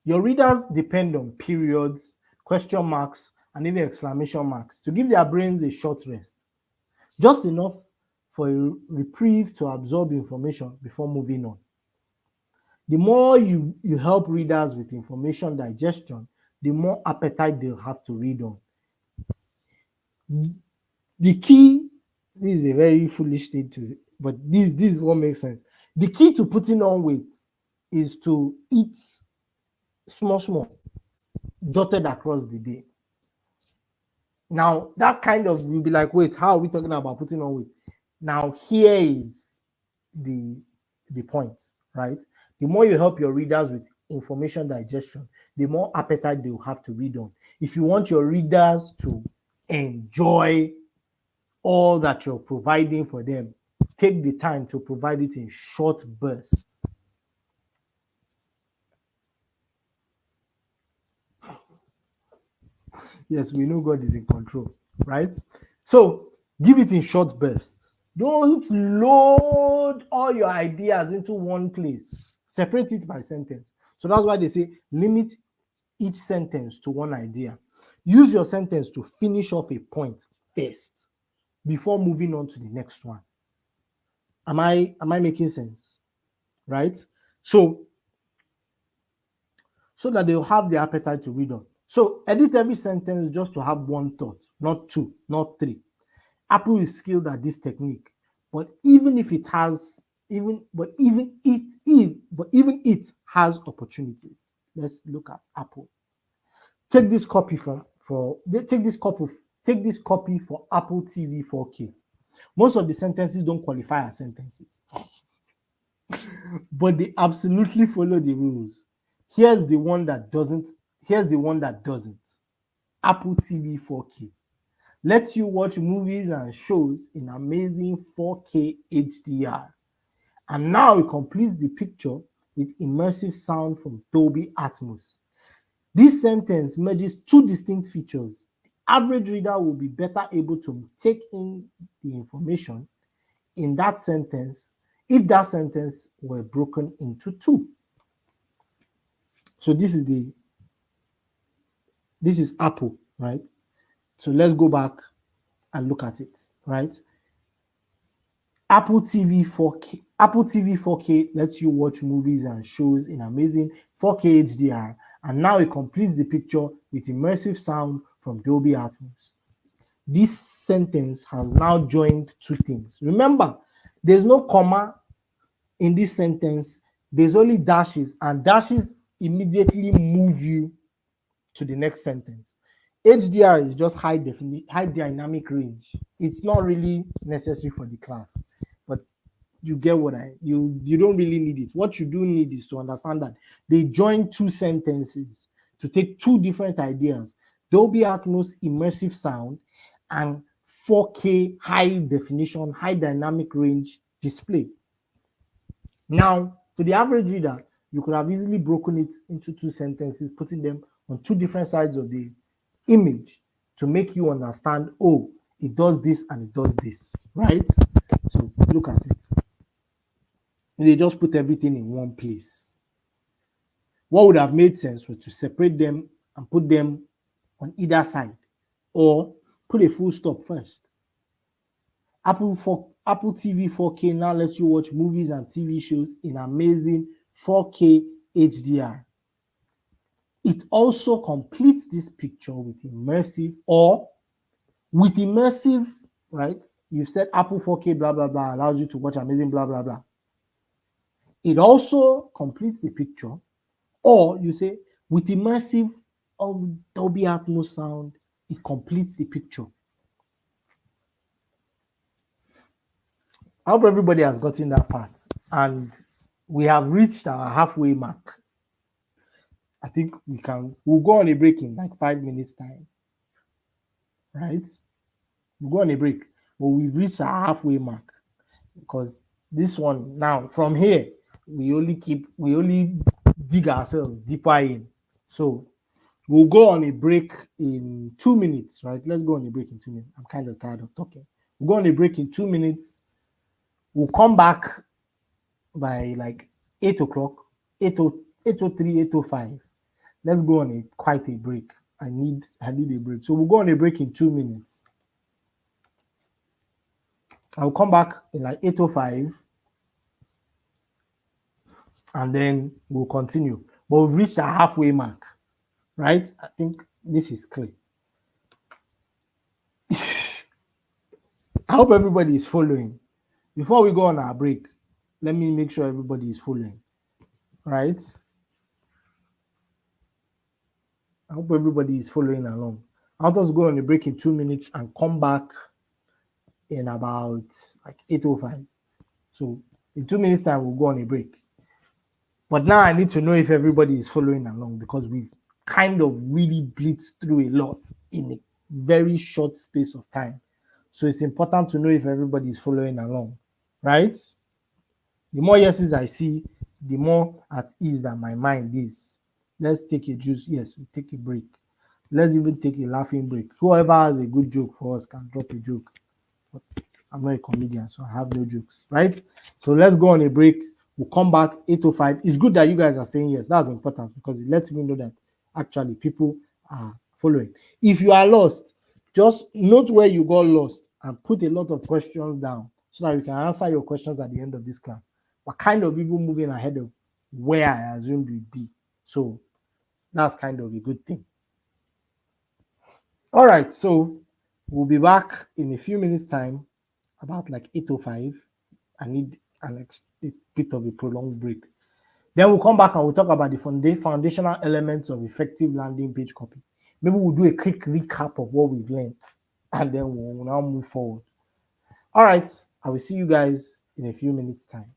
Your readers depend on periods, question marks, and even exclamation marks to give their brains a short rest. Just enough for a reprieve to absorb information before moving on. The more you help readers with information digestion, the more appetite they'll have to read on. The key, this is a very foolish thing to say, but this is what makes sense. The key to putting on weight is to eat small, dotted across the day. Now, that kind of, you'll be like, wait, how are we talking about putting on weight? Now, here is the point, right? The more you help your readers with information digestion, the more appetite they will have to read on. If you want your readers to enjoy all that you're providing for them, take the time to provide it in short bursts. Yes, we know God is in control, right? So give it in short bursts. Don't load all your ideas into one place. Separate it by sentence. So that's why they say limit each sentence to one idea. Use your sentence to finish off a point first before moving on to the next one. Am I making sense? Right? So that they'll have the appetite to read on. So edit every sentence just to have one thought, not two, not three. Apple is skilled at this technique, but even it has opportunities. Let's look at Apple. Take this copy for Apple TV 4K. Most of the sentences don't qualify as sentences, but they absolutely follow the rules. Here's the one that doesn't. Apple TV 4K lets you watch movies and shows in amazing 4K HDR. And now it completes the picture with immersive sound from Dolby Atmos. This sentence merges two distinct features. The average reader will be better able to take in the information in that sentence if that sentence were broken into two. So this is Apple, right? So let's go back and look at it, right? Apple TV 4K lets you watch movies and shows in amazing 4K HDR, and now it completes the picture with immersive sound from Dolby Atmos. This sentence has now joined two things. Remember, there's no comma in this sentence, there's only dashes, and dashes immediately move you to the next sentence. HDR is just high dynamic range. It's not really necessary for the class, but you get what you don't really need it. What you do need is to understand that they join two sentences to take two different ideas: Dolby Atmos immersive sound and 4K high definition, high dynamic range display. Now, to the average reader, you could have easily broken it into two sentences, putting them on two different sides of the image to make you understand, oh, it does this and it does this, right? So look at it. They just put everything in one place. What would have made sense was to separate them and put them on either side, or put a full stop first. Apple TV 4K now lets you watch movies and TV shows in amazing 4K HDR. It also completes this picture with immersive, right? You've said Apple 4K blah blah blah allows you to watch amazing blah blah blah. It also completes the picture, or you say with immersive Dolby Atmos sound, it completes the picture. I hope everybody has gotten that part, and we have reached our halfway mark. I think we'll go on a break in like 5 minutes time, right? We'll go on a break, but we've reached our halfway mark, because this one now, from here, we only dig ourselves deeper in. So we'll go on a break in 2 minutes, right? Let's go on a break in 2 minutes. I'm kind of tired of talking. We'll go on a break in 2 minutes. We'll come back by like 8 o'clock, 8:03, 8:05. Let's go on quite a break. I need a break. So we'll go on a break in 2 minutes. I'll come back in like 8:05, and then we'll continue. But we've reached a halfway mark, right? I think this is clear. I hope everybody is following. Before we go on our break, let me make sure everybody is following, right? I hope everybody is following along. I'll just go on a break in 2 minutes and come back in about like 8:05. So in 2 minutes time, we'll go on a break. But now I need to know if everybody is following along, because we've kind of really blitzed through a lot in a very short space of time. So it's important to know if everybody is following along, right? The more yeses I see, the more at ease that my mind is. Let's take a juice. Yes, we take a break. Let's even take a laughing break. Whoever has a good joke for us can drop a joke. But I'm not a comedian, so I have no jokes, right? So let's go on a break. We'll come back 8:05. It's good that you guys are saying yes. That's important, because it lets me know that actually people are following. If you are lost, just note where you got lost and put a lot of questions down so that we can answer your questions at the end of this class. We're kind of even moving ahead of where I assumed we'd be. So that's kind of a good thing. All right, so we'll be back in a few minutes time, about like 8:05. I need a bit of a prolonged break. Then we'll come back and we'll talk about the foundational elements of effective landing page copy. Maybe we'll do a quick recap of what we've learned, and then we'll now move forward. All right, I will see you guys in a few minutes time.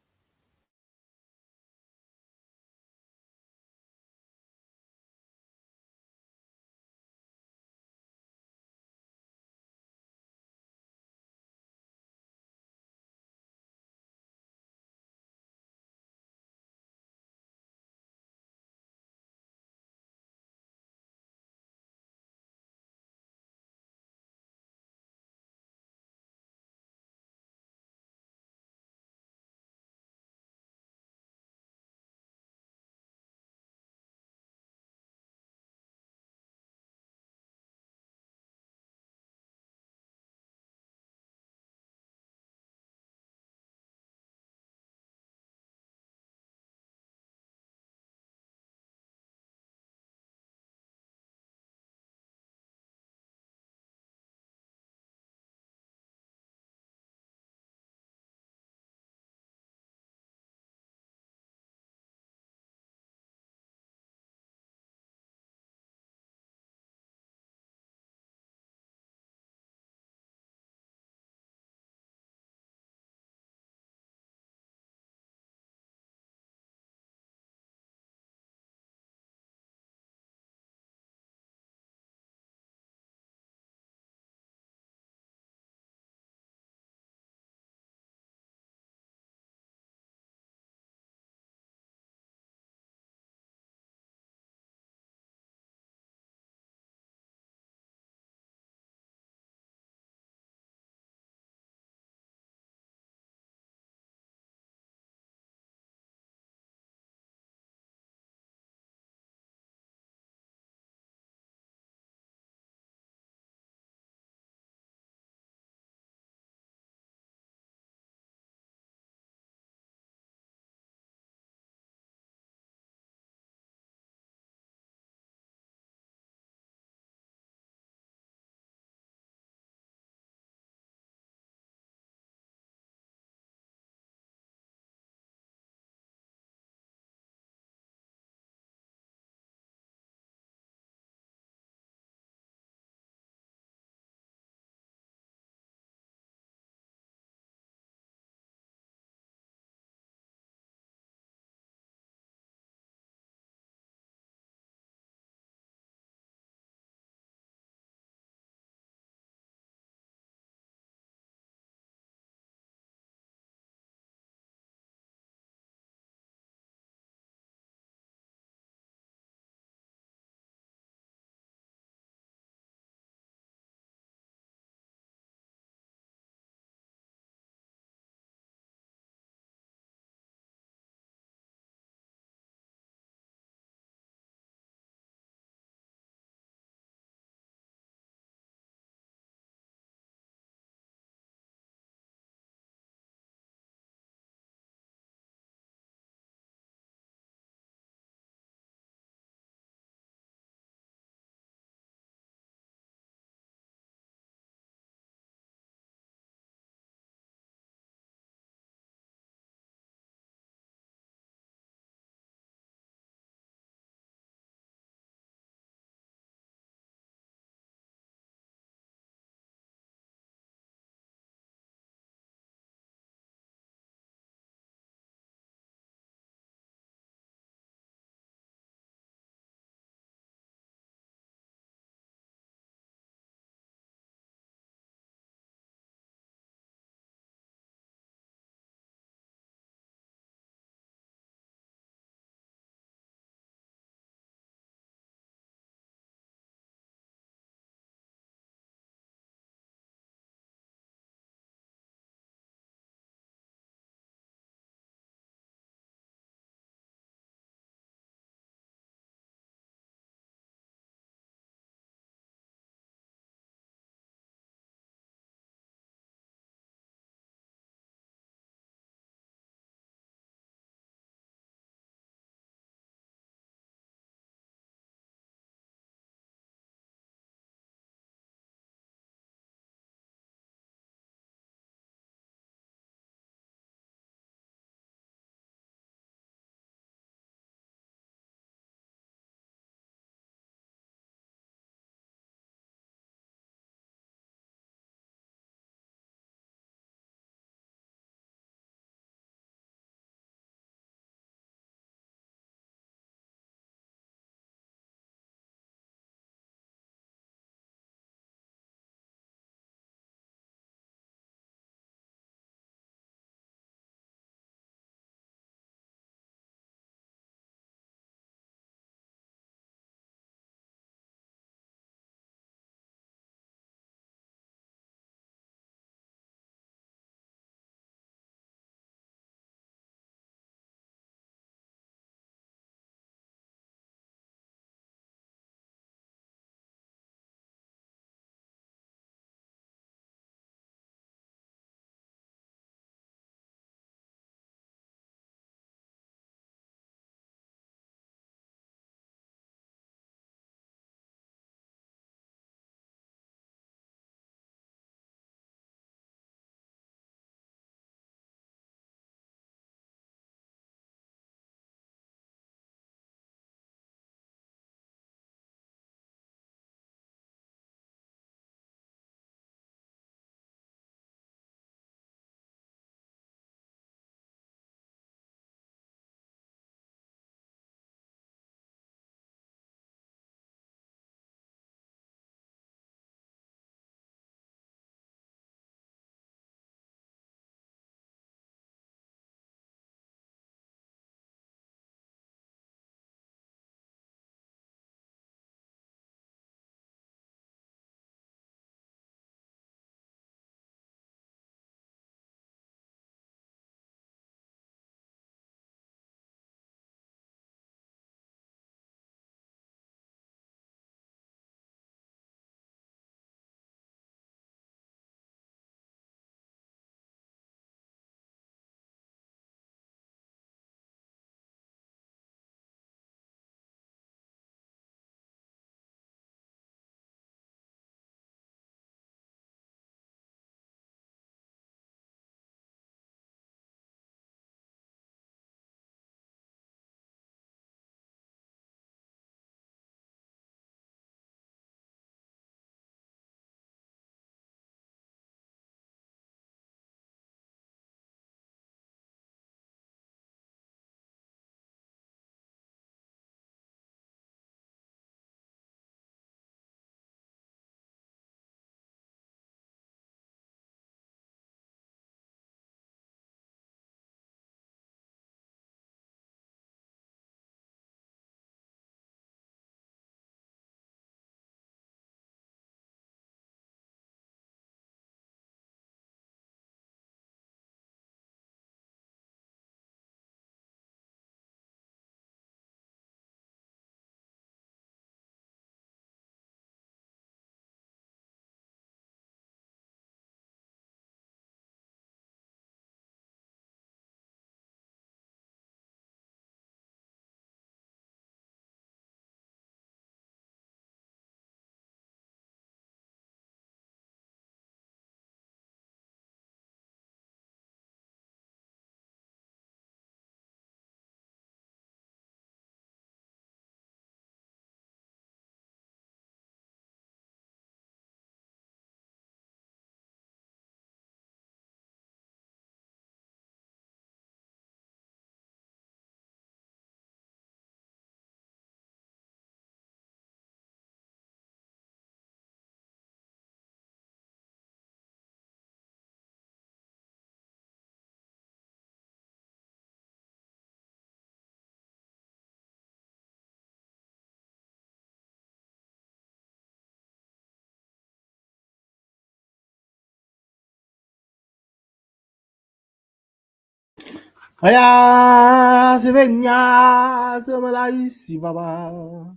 Aya sevenya semalaisi baba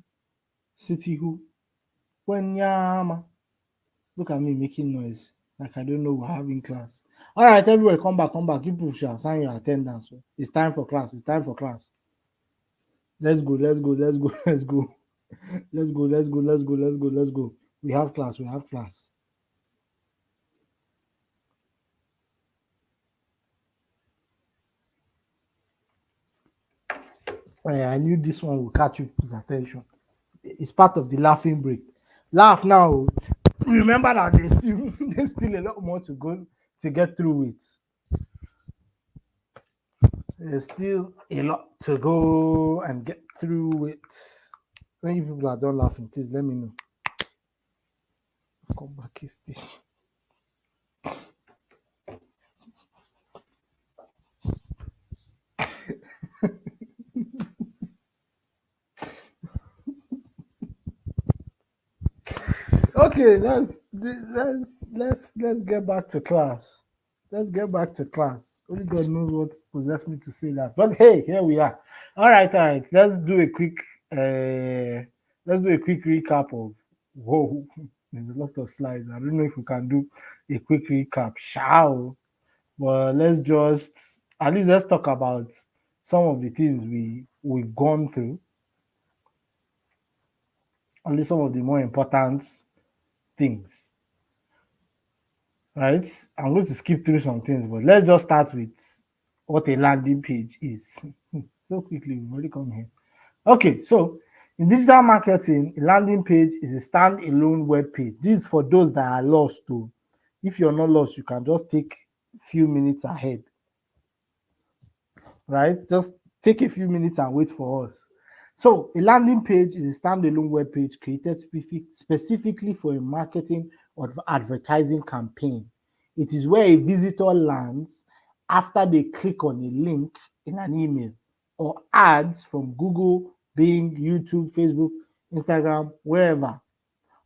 city who wenyama. Look at me making noise like I don't know we're having class. All right, everybody, come back, come back. People shall sign your attendance. It's time for class. It's time for class. Let's go, let's go, let's go, let's go. Let's go, let's go, let's go, let's go, let's go. We have class, we have class. I knew this one will catch people's attention. It's part of the laughing break. Laugh now. Remember that there's still a lot more to go to get through it. There's still a lot to go and get through it. When you people are done laughing, please let me know. Come back, is this? Okay, let's get back to class. Let's get back to class. Only God knows what possessed me to say that. But hey, here we are. All right, all right. Let's do a quick recap of whoa. There's a lot of slides. I don't know if we can do a quick recap. Shall, but let's talk about some of the things we've gone through. Only some of the more important things. Right? I'm going to skip through some things, but let's just start with what a landing page is. So quickly, we've already come here. Okay, so in digital marketing, a landing page is a standalone web page. This is for those that are lost too. If you're not lost, you can just take a few minutes ahead. Right? Just take a few minutes and wait for us. So a landing page is a standalone web page created specifically for a marketing or advertising campaign. It is where a visitor lands after they click on a link in an email or ads from Google, Bing, YouTube, Facebook, Instagram, wherever.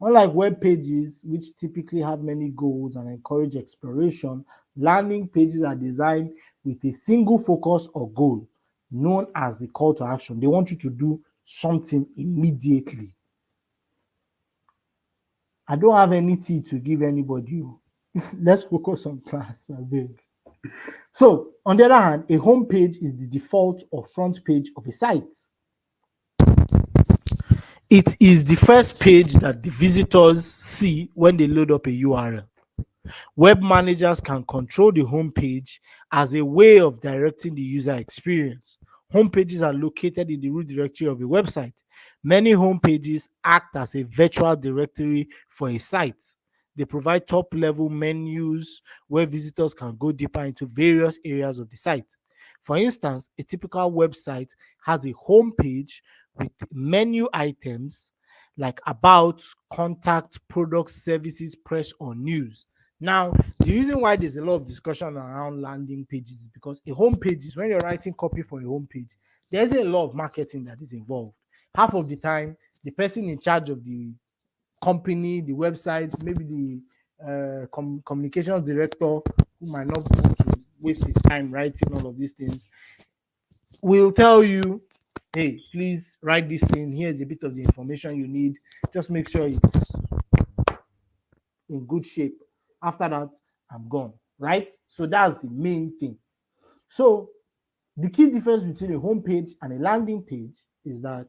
Unlike web pages, which typically have many goals and encourage exploration, landing pages are designed with a single focus or goal, known as the call to action. They want you to do something immediately. I don't have any tea to give anybody. Let's focus on class, I beg. So, on the other hand, a home page is the default or front page of a site. It is the first page that the visitors see when they load up a URL. Web managers can control the home page as a way of directing the user experience. Home pages are located in the root directory of a website. Many home pages act as a virtual directory for a site. They provide top-level menus where visitors can go deeper into various areas of the site. For instance, a typical website has a home page with menu items like about, contact, products, services, press, or news. Now, the reason why there's a lot of discussion around landing pages is because a home page is when you're writing copy for a home page, there's a lot of marketing that is involved. Half of the time, the person in charge of the company, the website, maybe the communications director, who might not want to waste his time writing all of these things, will tell you, hey, please write this thing. Here's a bit of the information you need. Just make sure it's in good shape. After that, I'm gone, right? So that's the main thing. So the key difference between a home page and a landing page is that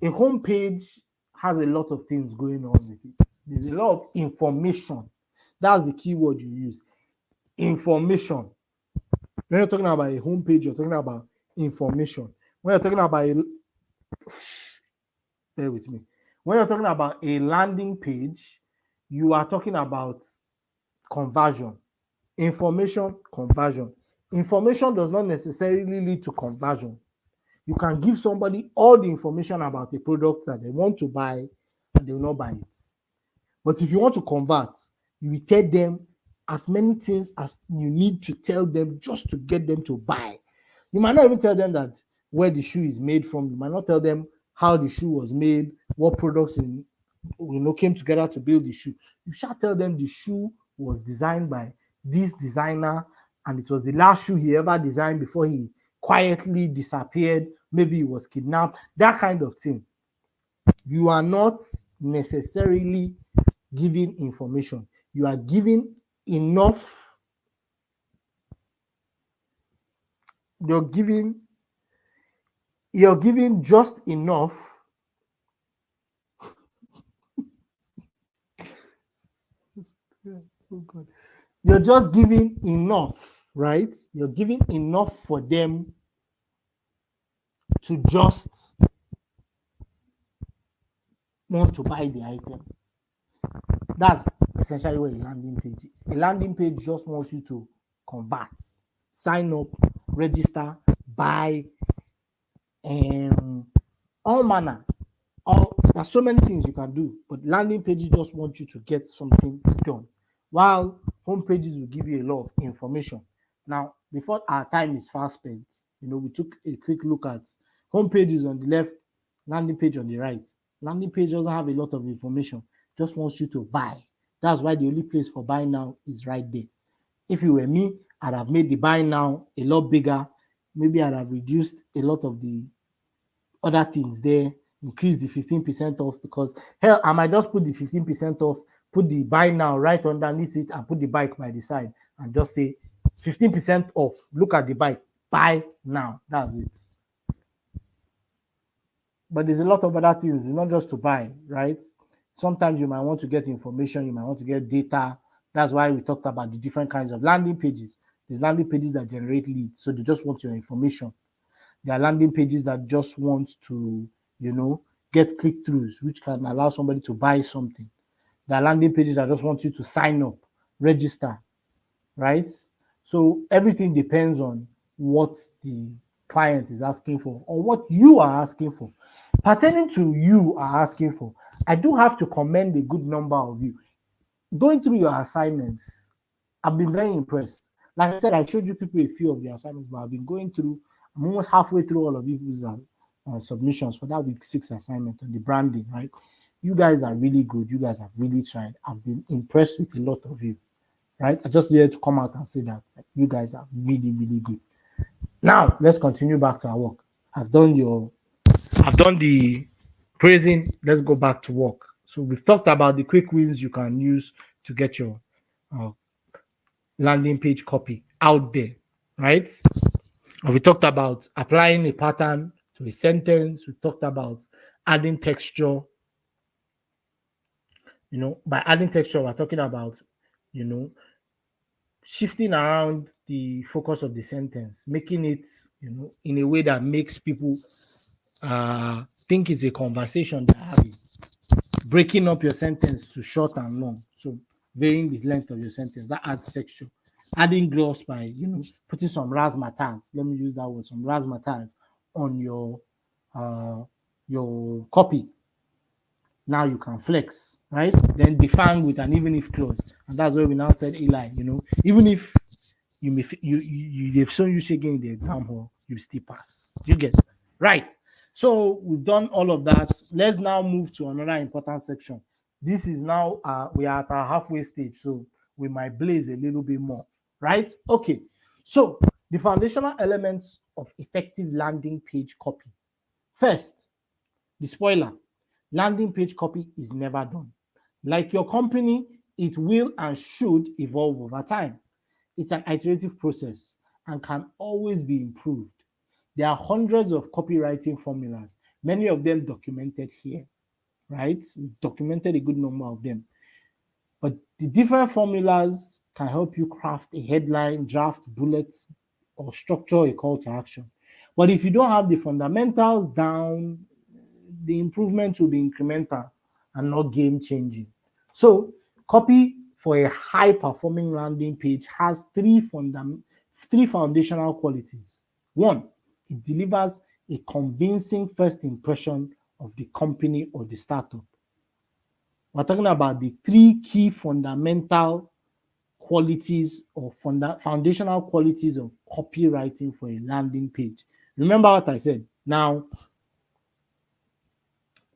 a home page has a lot of things going on with it. There's a lot of information. That's the key word you use. Information. When you're talking about a home page, you're talking about information. When you're talking about bear with me. When you're talking about a landing page, you are talking about conversion. Information, conversion. Information does not necessarily lead to conversion. You can give somebody all the information about the product that they want to buy and they will not buy it. But if you want to convert, you will tell them as many things as you need to tell them just to get them to buy. You might not even tell them that where the shoe is made from. You might not tell them how the shoe was made, what products came together to build the shoe. You shall tell them the shoe was designed by this designer and it was the last shoe he ever designed before he quietly disappeared. Maybe he was kidnapped, that kind of thing. You are not necessarily giving information. You are giving enough. You're giving just enough. Oh God. You're just giving enough, right? You're giving enough for them to just want to buy the item. That's essentially what a landing page is. A landing page just wants you to convert, sign up, register, buy, all manner. There's so many things you can do, but landing pages just want you to get something done. While home pages will give you a lot of information. Now, before our time is fast spent, we took a quick look at home pages on the left, landing page on the right. Landing page doesn't have a lot of information, just wants you to buy. That's why the only place for buy now is right there. If you were me, I'd have made the buy now a lot bigger. Maybe I'd have reduced a lot of the other things there, increase the 15% off, because hell, I might just put the 15% off, put the buy now right underneath it, and put the bike by the side and just say 15% off. Look at the bike, buy now. That's it. But there's a lot of other things. It's not just to buy, right? Sometimes you might want to get information, you might want to get data. That's why we talked about the different kinds of landing pages. There's landing pages that generate leads, so they just want your information. There are landing pages that just want to, get click-throughs, which can allow somebody to buy something. There are landing pages that just want you to sign up, register, right? So everything depends on what the client is asking for or what you are asking for. Pertaining to you are asking for, I do have to commend a good number of you. Going through your assignments, I've been very impressed. Like I said, I showed you people a few of the assignments, but I've been going through, I'm almost halfway through all of people's submissions for that week 6 assignment on the branding, right? You guys are really good. You guys have really tried. I've been impressed with a lot of you, right? I just needed to come out and say that you guys are really, really good. Now, let's continue back to our work. I've done the praising. Let's go back to work. So we've talked about the quick wins you can use to get your landing page copy out there, right? And we talked about applying a pattern to a sentence. We talked about adding texture. By adding texture, we're talking about, shifting around the focus of the sentence, making it, in a way that makes people think it's a conversation they're having. Breaking up your sentence to short and long. So varying the length of your sentence, that adds texture. Adding gloss by, putting some razzmatazz. Let me use that word, some razzmatazz on your copy. Now you can flex, right? Then define with an even if clause, and that's where we now said Eli. Even if they've shown you shaking in the exam hall, you still pass. You get right. So we've done all of that. Let's now move to another important section. This is now we are at our halfway stage, so we might blaze a little bit more, right? Okay. So the foundational elements of effective landing page copy. First, the spoiler. Landing page copy is never done. Like your company, it will and should evolve over time. It's an iterative process and can always be improved. There are hundreds of copywriting formulas, many of them documented here, right? We've documented a good number of them. But the different formulas can help you craft a headline, draft bullets, or structure a call to action. But if you don't have the fundamentals down, the improvement will be incremental and not game changing. So copy for a high performing landing page has three foundational qualities. One, it delivers a convincing first impression of the company or the startup. We're talking about the three key fundamental qualities or foundational qualities of copywriting for a landing page. Remember what I said. Now,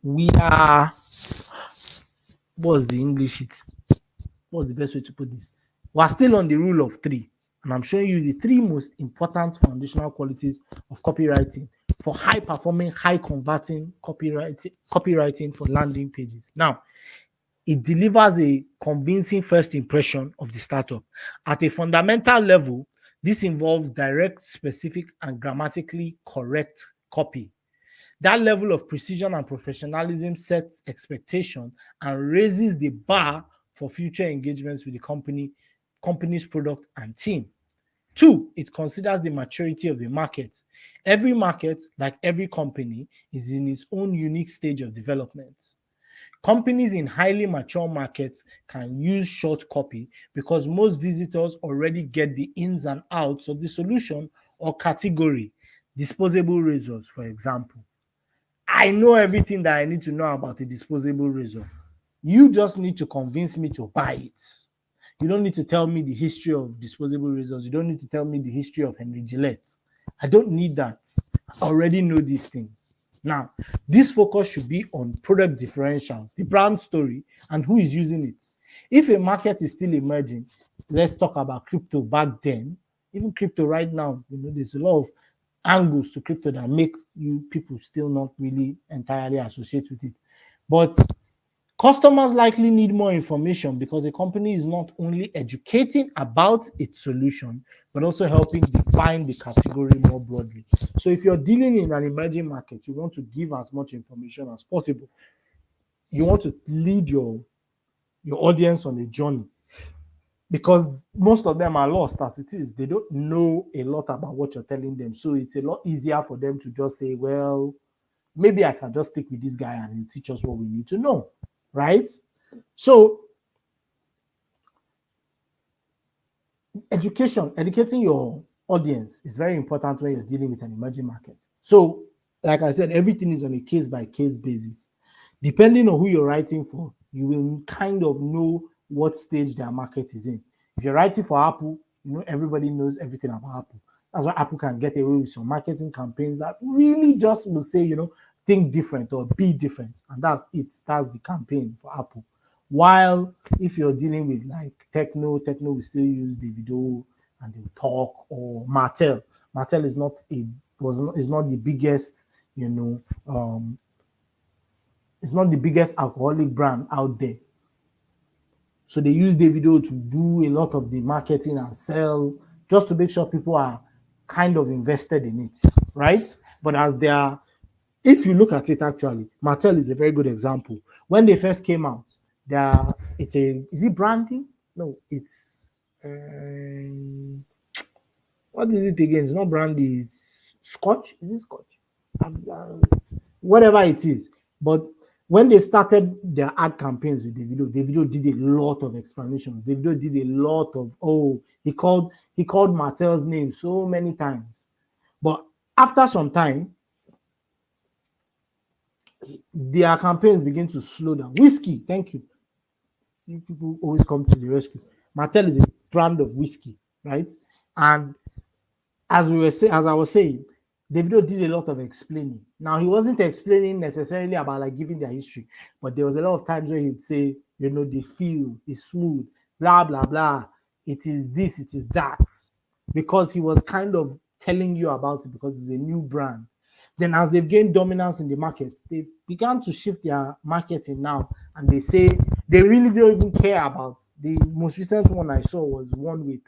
we are, what's the English? What's the best way to put this? We're still on the rule of 3. And I'm showing you the 3 most important foundational qualities of copywriting for high performing, high converting copywriting for landing pages. Now, it delivers a convincing first impression of the startup. At a fundamental level, this involves direct, specific, and grammatically correct copy. That level of precision and professionalism sets expectation and raises the bar for future engagements with the company's product and team. 2, it considers the maturity of the market. Every market, like every company, is in its own unique stage of development. Companies in highly mature markets can use short copy because most visitors already get the ins and outs of the solution or category. Disposable razors, for example. I know everything that I need to know about a disposable razor. You just need to convince me to buy it. You don't need to tell me the history of disposable razors. You don't need to tell me the history of Henry Gillette. I don't need that. I already know these things. Now, this focus should be on product differentials, the brand story, and who is using it. If a market is still emerging, let's talk about crypto back then. Even crypto right now, there's a lot of angles to crypto that make you people still not really entirely associate with it. But customers likely need more information because the company is not only educating about its solution, but also helping define the category more broadly. So if you're dealing in an emerging market, you want to give as much information as possible. You want to lead your audience on a journey because most of them are lost as it is. They don't know a lot about what you're telling them. So it's a lot easier for them to just say, well, maybe I can just stick with this guy and he'll teach us what we need to know, right? So educating your audience is very important when you're dealing with an emerging market. So, like I said, everything is on a case-by-case basis. Depending on who you're writing for, you will kind of know what stage their market is in. If you're writing for Apple, everybody knows everything about Apple. That's why Apple can get away with some marketing campaigns that really just will say, think different or be different. And that's it. That's the campaign for Apple. While if you're dealing with like techno will still use Davido and they'll talk, or Mattel. Mattel is not the biggest, it's not the biggest alcoholic brand out there. So they use Davido to do a lot of the marketing and sell just to make sure people are kind of invested in it, right? But if you look at it actually, Mattel is a very good example. When they first came out, is it branding? No, it's what is it again? It's not brandy, it's Scotch. Is it Scotch? Whatever it is. But when they started their ad campaigns with Davido did a lot of explanation. Davido did a lot of he called Mattel's name so many times. But after some time, their campaigns begin to slow down. Whiskey, thank you. You people always come to the rescue. Mattel is a brand of whiskey, right? And as I was saying, Davido did a lot of explaining. Now, he wasn't explaining necessarily about like giving their history, but there was a lot of times where he'd say, the feel is smooth, blah, blah, blah. It is this, it is that. Because he was kind of telling you about it because it's a new brand. Then as they've gained dominance in the market, they've begun to shift their marketing now. And they say they really don't even care about the most recent one I saw was one with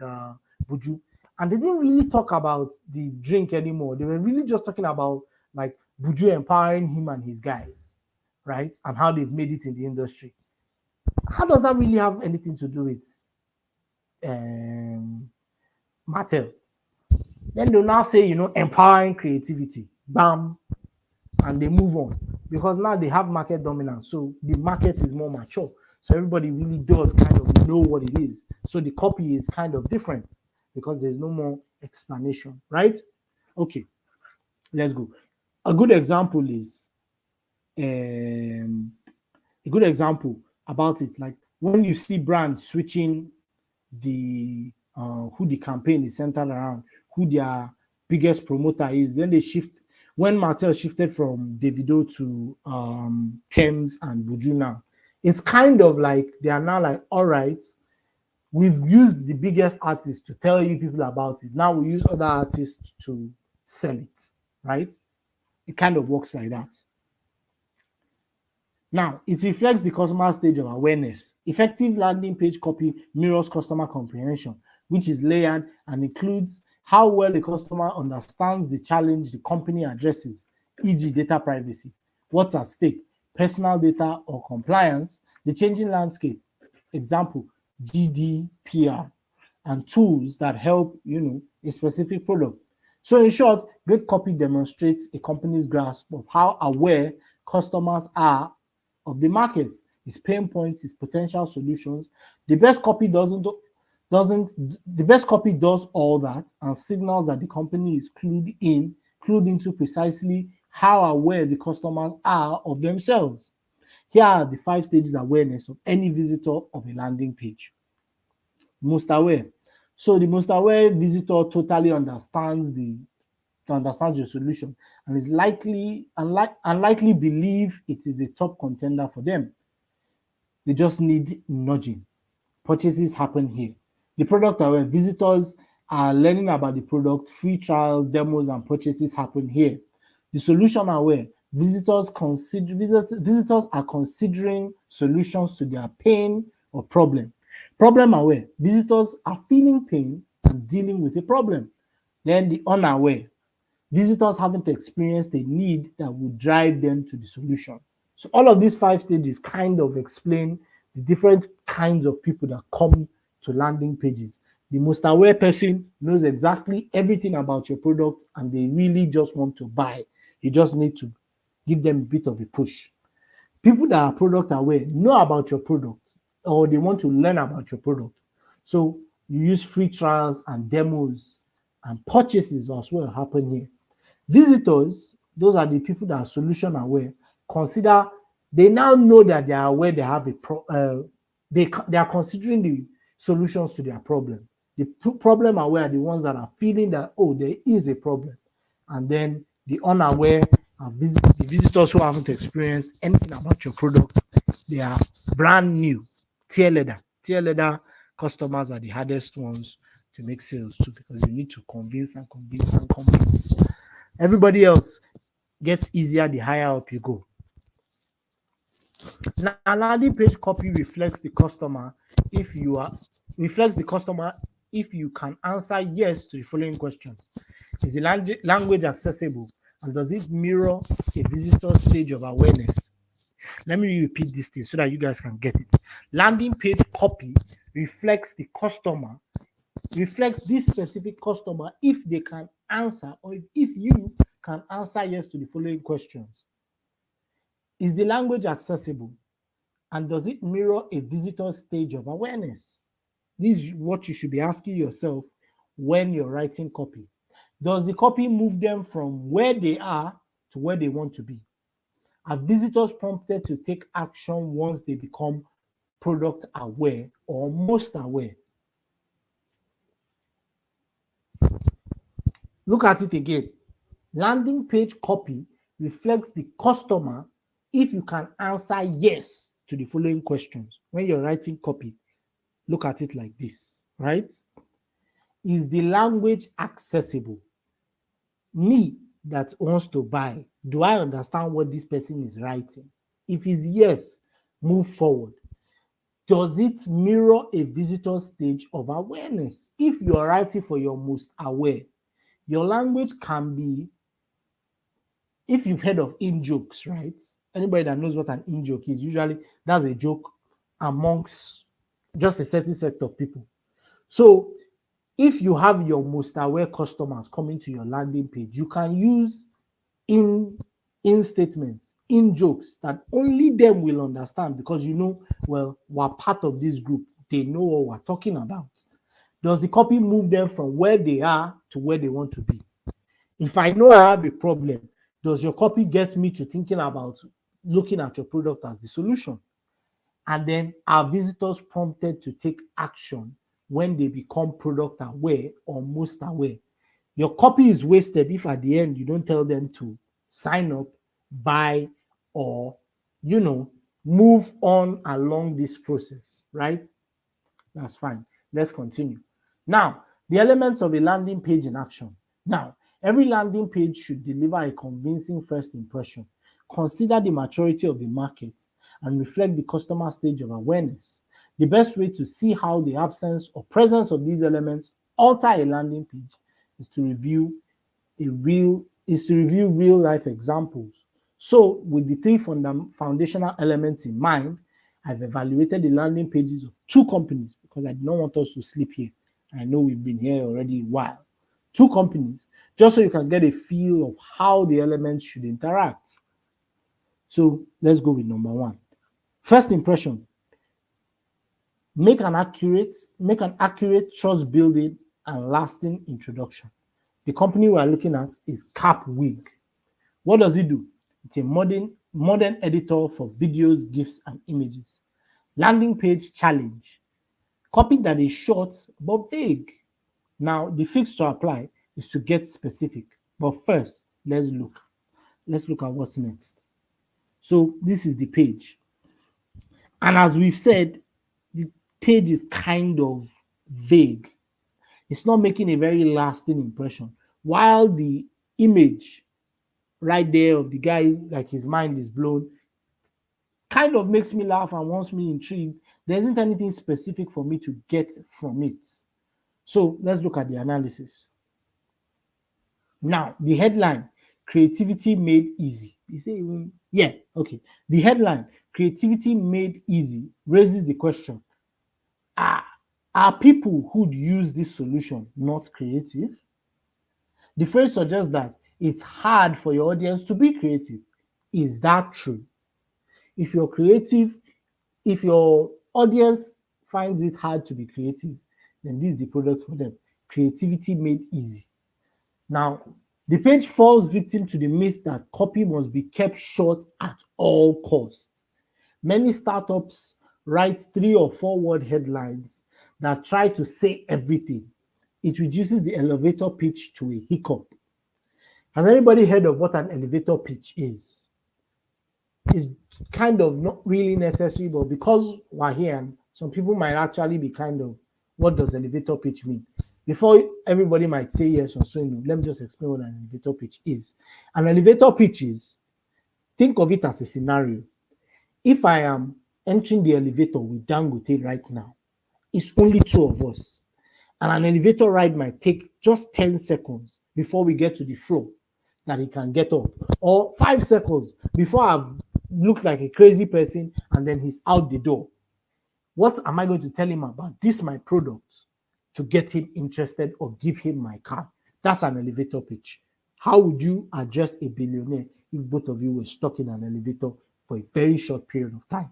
Buju. And they didn't really talk about the drink anymore. They were really just talking about like Buju empowering him and his guys, right? And how they've made it in the industry. How does that really have anything to do with Mattel? Then they'll now say, empowering creativity. Bam. And they move on. Because now they have market dominance. So the market is more mature. So everybody really does kind of know what it is. So the copy is kind of different because there's no more explanation, right? Okay, let's go. A good example is a good example about it. Like when you see brands switching who the campaign is centered around, who their biggest promoter is, then they shift. When Mattel shifted from Davido to Thames and Buju now, it's kind of like they are now like, all right, we've used the biggest artists to tell you people about it. Now we use other artists to sell it, right? It kind of works like that. Now, it reflects the customer stage of awareness. Effective landing page copy mirrors customer comprehension, which is layered and includes how well the customer understands the challenge the company addresses, e.g. data privacy, what's at stake, personal data or compliance, the changing landscape, example, GDPR, and tools that help, a specific product. So in short, great copy demonstrates a company's grasp of how aware customers are of the market, its pain points, its potential solutions. The best copy the best copy does all that and signals that the company is clued into precisely how aware the customers are of themselves. Here are the 5 stages of awareness of any visitor of a landing page. Most aware. So the most aware visitor totally understands your solution and is likely believe it is a top contender for them. They just need nudging. Purchases happen here. The product aware visitors are learning about the product, free trials, demos, and purchases happen here. The solution aware visitors are considering solutions to their pain or problem. Problem aware visitors are feeling pain and dealing with a problem. Then the unaware visitors haven't experienced a need that would drive them to the solution. So all of these 5 stages kind of explain the different kinds of people that come to landing pages. The most aware person knows exactly everything about your product and they really just want to buy. You just need to give them a bit of a push. People that are product aware know about your product or they want to learn about your product. So you use free trials and demos and purchases as well happen here. Visitors, those are the people that are solution aware, they now know that they are aware they have they are considering the solutions to their problem. The problem aware are the ones that are feeling that, oh, there is a problem. And then the unaware are the visitors who haven't experienced anything about your product. They are brand new. Tier leader customers are the hardest ones to make sales to because you need to convince. Everybody else gets easier the higher up you go. Now, landing page copy reflects the customer if you can answer yes to the following questions. Is the language accessible and does it mirror a visitor stage of awareness? Let me repeat this thing so that you guys can get it. Landing page copy reflects this specific customer if they can answer or if you can answer yes to the following questions. Is the language accessible? And does it mirror a visitor stage of awareness? This is what you should be asking yourself when you're writing copy. Does the copy move them from where they are to where they want to be? Are visitors prompted to take action once they become product aware or most aware? Look at it again. Landing page copy reflects the customer if you can answer yes to the following questions. When you're writing copy, look at it like this, right? Is the language accessible? Me that wants to buy, do I understand what this person is writing? If it's yes, move forward. Does it mirror a visitor stage of awareness? If you're writing for your most aware, your language can be, if you've heard of in-jokes, right? Anybody that knows what an in-joke is, usually that's a joke amongst just a certain set of people. So if you have your most aware customers coming to your landing page, you can use in statements, in jokes that only them will understand because well, we're part of this group. They know what we're talking about. Does the copy move them from where they are to where they want to be? If I know I have a problem, does your copy get me to thinking about looking at your product as the solution? And then are visitors prompted to take action when they become product aware or most aware? Your copy is wasted if at the end you don't tell them to sign up, buy, or, move on along this process, right? That's fine. Let's continue. Now, the elements of a landing page in action. Now, every landing page should deliver a convincing first impression, consider the maturity of the market, and reflect the customer stage of awareness. The best way to see how the absence or presence of these elements alter a landing page is to review real life examples. So, with the three foundational elements in mind, I've evaluated the landing pages of two companies because I do not want us to sleep here. I know we've been here already a while. Two companies, just so you can get a feel of how the elements should interact. So let's go with number one. First impression. Make an accurate, trust building and lasting introduction. The company we are looking at is Capwing. What does it do? It's a modern editor for videos, GIFs, and images. Landing page challenge. Copy that is short but vague. Now, the fix to apply is to get specific. But first, let's look at what's next. So this is the page. And as we've said, the page is kind of vague. It's not making a very lasting impression. While the image right there of the guy, like his mind is blown, kind of makes me laugh and wants me intrigued, there isn't anything specific for me to get from it. So let's look at the analysis. Now, the headline, creativity made easy. You say, yeah, okay. The headline, creativity made easy, raises the question, are people who'd use this solution not creative? The phrase suggests that it's hard for your audience to be creative. Is that true? If you're creative, if your audience finds it hard to be creative, then this is the product for them. Creativity made easy. Now, the page falls victim to the myth that copy must be kept short at all costs. Many startups write 3 or 4 word headlines that try to say everything. It reduces the elevator pitch to a hiccup. Has anybody heard of what an elevator pitch is? It's kind of not really necessary, but because we're here, some people might actually be kind of, what does elevator pitch mean? Before everybody might say yes or so, no, let me just explain what an elevator pitch is. An elevator pitch is, think of it as a scenario. If I am entering the elevator with Dangote right now, it's only 2 of us. And an elevator ride might take just 10 seconds before we get to the floor that he can get off. Or 5 seconds before I've looked like a crazy person and then he's out the door. What am I going to tell him about this, my product, to get him interested or give him my card? That's an elevator pitch. How would you address a billionaire if both of you were stuck in an elevator for a very short period of time?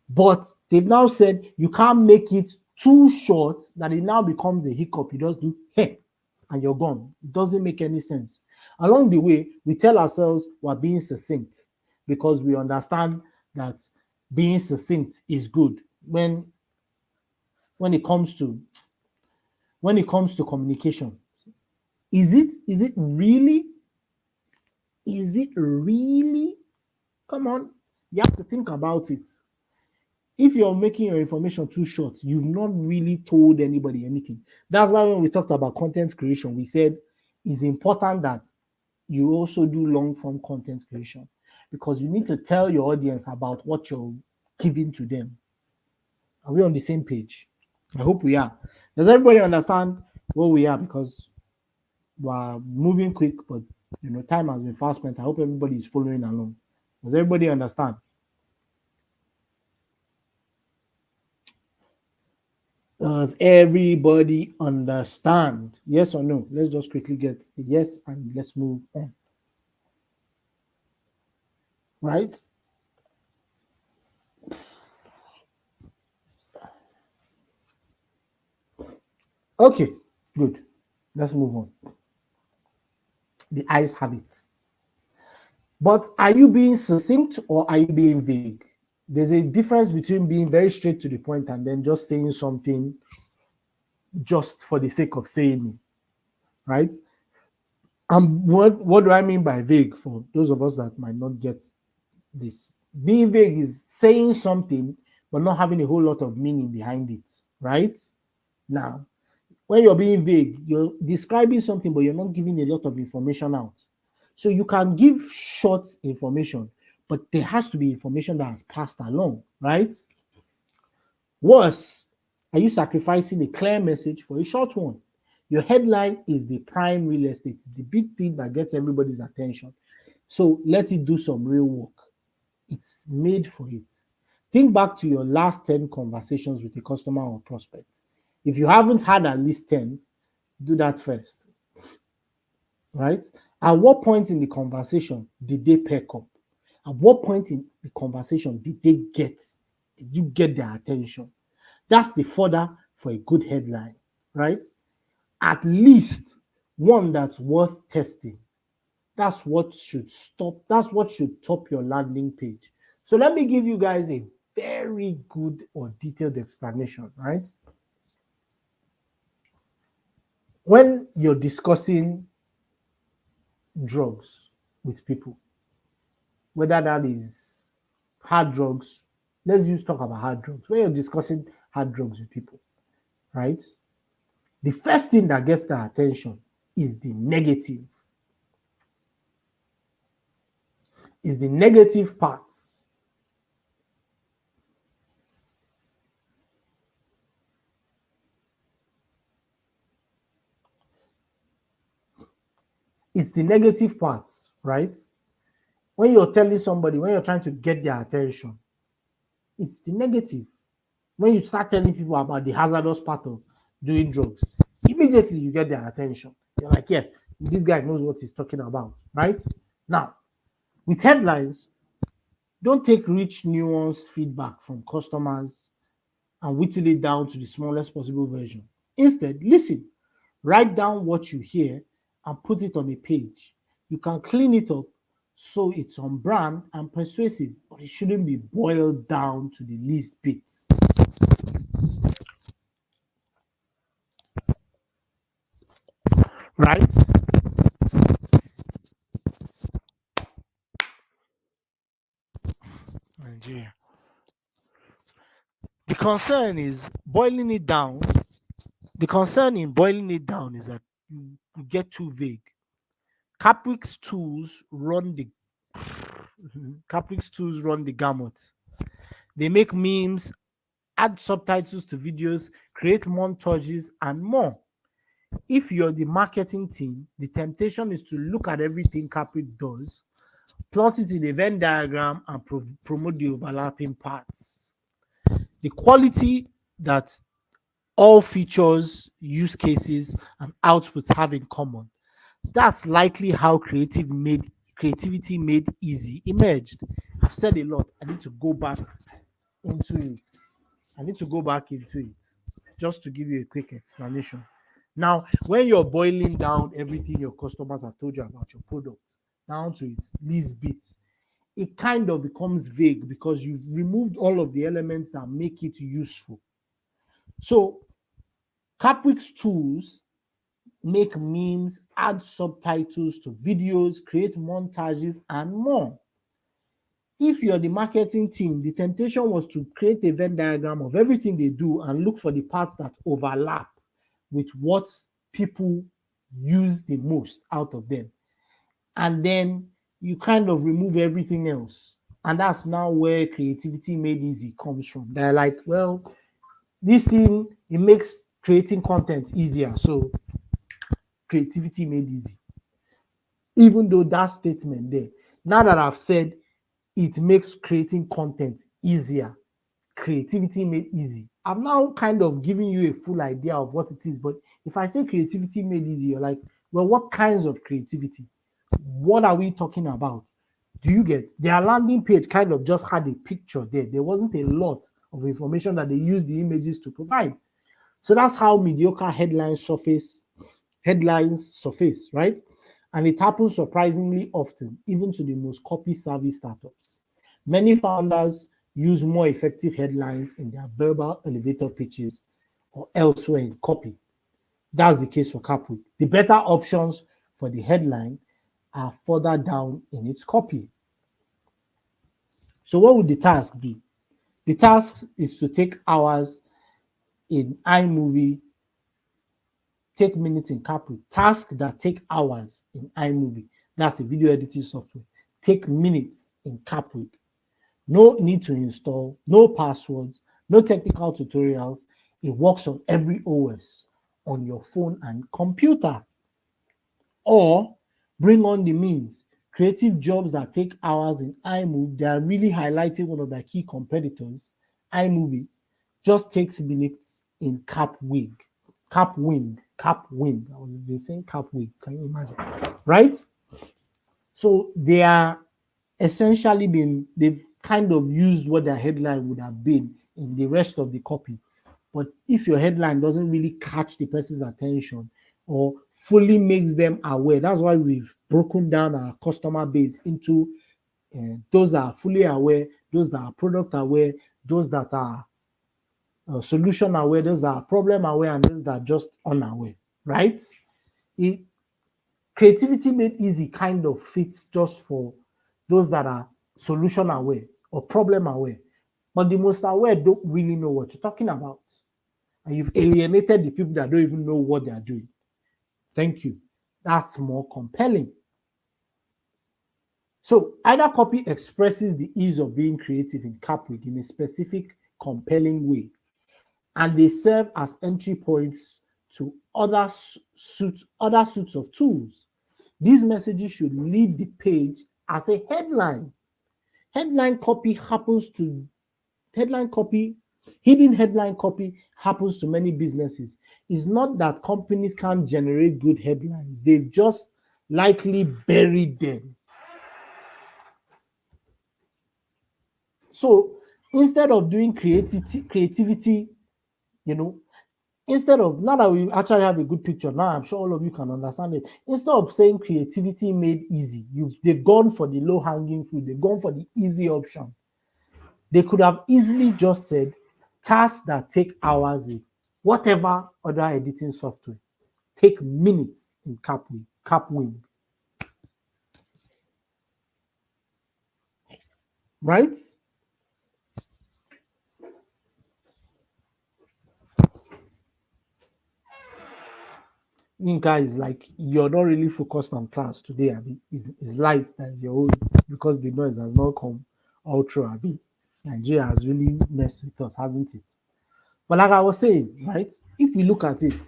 But they've now said you can't make it too short that it now becomes a hiccup. You just do, hey, and you're gone. It doesn't make any sense. Along the way, we tell ourselves we're being succinct because we understand that being succinct is good when it comes to communication. Is it really? Is it really? Come on, you have to think about it. If you're making your information too short, you've not really told anybody anything. That's why when we talked about content creation, we said it's important that you also do long-form content creation because you need to tell your audience about what you're giving to them. Are we on the same page? I hope we are. Does everybody understand where we are? Because we're moving quick, but time has been fast spent. I hope everybody is following along. Does everybody understand? Does everybody understand? Yes or no? Let's just quickly get the yes and let's move on. Right? Okay, good. Let's move on. The eyes have it. But are you being succinct or are you being vague? There's a difference between being very straight to the point and then just saying something just for the sake of saying it, right? What do I mean by vague for those of us that might not get this? Being vague is saying something but not having a whole lot of meaning behind it, right? Now, when you're being vague, you're describing something, but you're not giving a lot of information out. So you can give short information, but there has to be information that has passed along, right? Worse, are you sacrificing a clear message for a short one? Your headline is the prime real estate, it's the big thing that gets everybody's attention. So let it do some real work. It's made for it. Think back to your last 10 conversations with a customer or prospect. If you haven't had at least 10, do that first, right? At what point in the conversation did they perk up? At what point in the conversation did you get their attention? That's the fodder for a good headline, right? At least one that's worth testing. That's what should top your landing page. So let me give you guys a very good or detailed explanation, right? When you're discussing drugs with people, whether that is hard drugs, let's just talk about hard drugs. When you're discussing hard drugs with people, right? The first thing that gets their attention is the negative, parts. It's the negative parts, right? When you're telling somebody, when you're trying to get their attention, it's the negative. When you start telling people about the hazardous part of doing drugs, immediately you get their attention. They're like, yeah, this guy knows what he's talking about, right? Now, with headlines, don't take rich, nuanced feedback from customers and whittle it down to the smallest possible version. Instead, listen, write down what you hear and put it on a page. You can clean it up so it's on brand and persuasive, but it shouldn't be boiled down to the least bits. Right? Nigeria. The concern is boiling it down. The concern in boiling it down is that you get too vague. Capwing's tools run the Capwing's tools run the gamut. They make memes, add subtitles to videos, create montages, and more. If you're the marketing team, the temptation is to look at everything Capwing does, plot it in a Venn diagram, and promote the overlapping parts. The quality that all features, use cases, and outputs have in common. That's likely how creativity made easy emerged. I've said a lot. I need to go back into it. Just to give you a quick explanation. Now, when you're boiling down everything your customers have told you about your product down to its least bits, it kind of becomes vague because you've removed all of the elements that make it useful. So, Capwing's tools make memes, add subtitles to videos, create montages, and more. If you're the marketing team, the temptation was to create a Venn diagram of everything they do and look for the parts that overlap with what people use the most out of them. And then you kind of remove everything else. And that's now where creativity made easy comes from. They're like, well, this thing, it makes creating content easier. So creativity made easy. Even though that statement there, now that I've said it makes creating content easier, creativity made easy, I'm now kind of giving you a full idea of what it is. But if I say creativity made easy, you're like, well, what kinds of creativity? What are we talking about? Do you get? Their landing page kind of just had a picture there. There wasn't a lot of information that they used the images to provide. So that's how mediocre headlines surface, right? And it happens surprisingly often, even to the most copy-savvy startups. Many founders use more effective headlines in their verbal elevator pitches or elsewhere in copy. That's the case for Capwing. The better options for the headline are further down in its copy. So what would the task be? The task is to take hours in iMovie take minutes in Capwing. Tasks that take hours in iMovie. That's a video editing software. Take minutes in Capwing. No need to install, no passwords, no technical tutorials. It works on every OS on your phone and computer. Or bring on the means. Creative jobs that take hours in iMovie, they are really highlighting one of their key competitors. iMovie just takes minutes in Capwing. Capwing. I was been saying Capwing. Can you imagine? Right? So they are essentially they've kind of used what their headline would have been in the rest of the copy. But if your headline doesn't really catch the person's attention or fully makes them aware, that's why we've broken down our customer base into those that are fully aware, those that are product aware, those that are solution aware, those that are problem aware, and those that are just unaware, right? Creativity made easy kind of fits just for those that are solution aware or problem aware. But the most aware don't really know what you're talking about. And you've alienated the people that don't even know what they are doing. Thank you. That's more compelling. So either copy expresses the ease of being creative in Capwing in a specific, compelling way, and they serve as entry points to other suits of tools. These messages should lead the page as a headline. Hidden headline copy happens to many businesses. It's not that companies can't generate good headlines. They've just likely buried them. So instead of doing creativity, instead of, now that we actually have a good picture, now I'm sure all of you can understand it. Instead of saying creativity made easy, they've gone for the low-hanging fruit. They've gone for the easy option. They could have easily just said tasks that take hours in whatever other editing software, take minutes in Capwing. Right? Inka is like, you're not really focused on class today, Abi. It's light, that's your own, because the noise has not come all through, Abi. Nigeria has really messed with us, hasn't it? But like I was saying, right, if we look at it,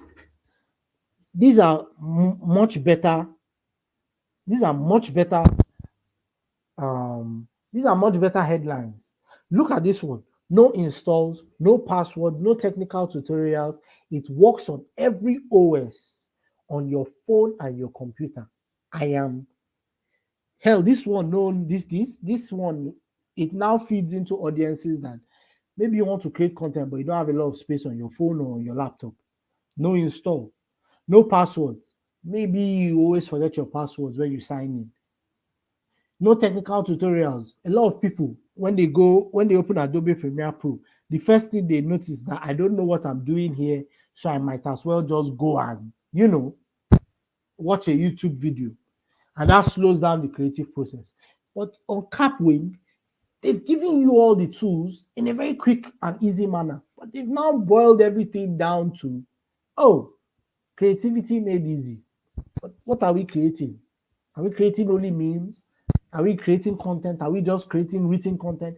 these are much better headlines. Look at this one. No installs, no password, no technical tutorials. It works on every OS on your phone and your computer. This one, it now feeds into audiences that maybe you want to create content, but you don't have a lot of space on your phone or on your laptop. No install, no passwords. Maybe you always forget your passwords when you sign in. No technical tutorials. A lot of people, when they open Adobe Premiere Pro, the first thing they notice is that I don't know what I'm doing here, so I might as well just go and, watch a YouTube video. And that slows down the creative process. But on Capwing, they've given you all the tools in a very quick and easy manner. But they've now boiled everything down to, creativity made easy. But what are we creating? Are we creating only memes? Are we creating content? Are we just creating written content?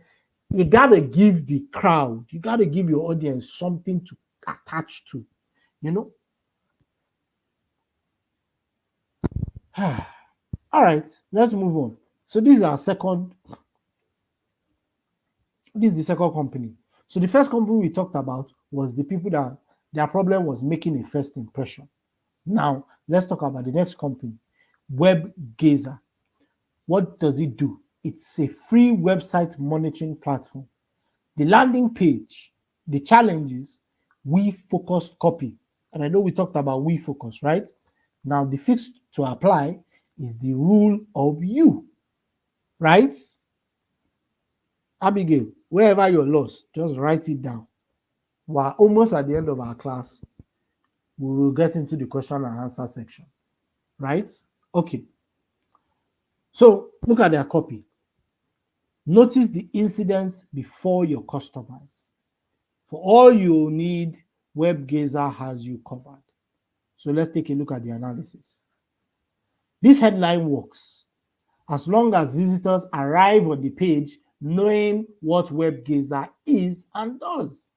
You gotta give the crowd, you gotta give your audience something to attach to, All right, let's move on. So this is the second company. So the first company we talked about was the people that their problem was making a first impression. Now, let's talk about the next company, Webgazer. What does it do? It's a free website monitoring platform. The landing page, the challenges, we focused copy. And I know we talked about we focus, right? Now, the fix to apply is the rule of you, right? Abigail, wherever you're lost, just write it down. We're almost at the end of our class. We will get into the question and answer section, right? Okay. So look at their copy. Notice the incidents before your customers. For all you need, Webgazer has you covered. So let's take a look at the analysis. This headline works as long as visitors arrive on the page knowing what Webgazer is and does.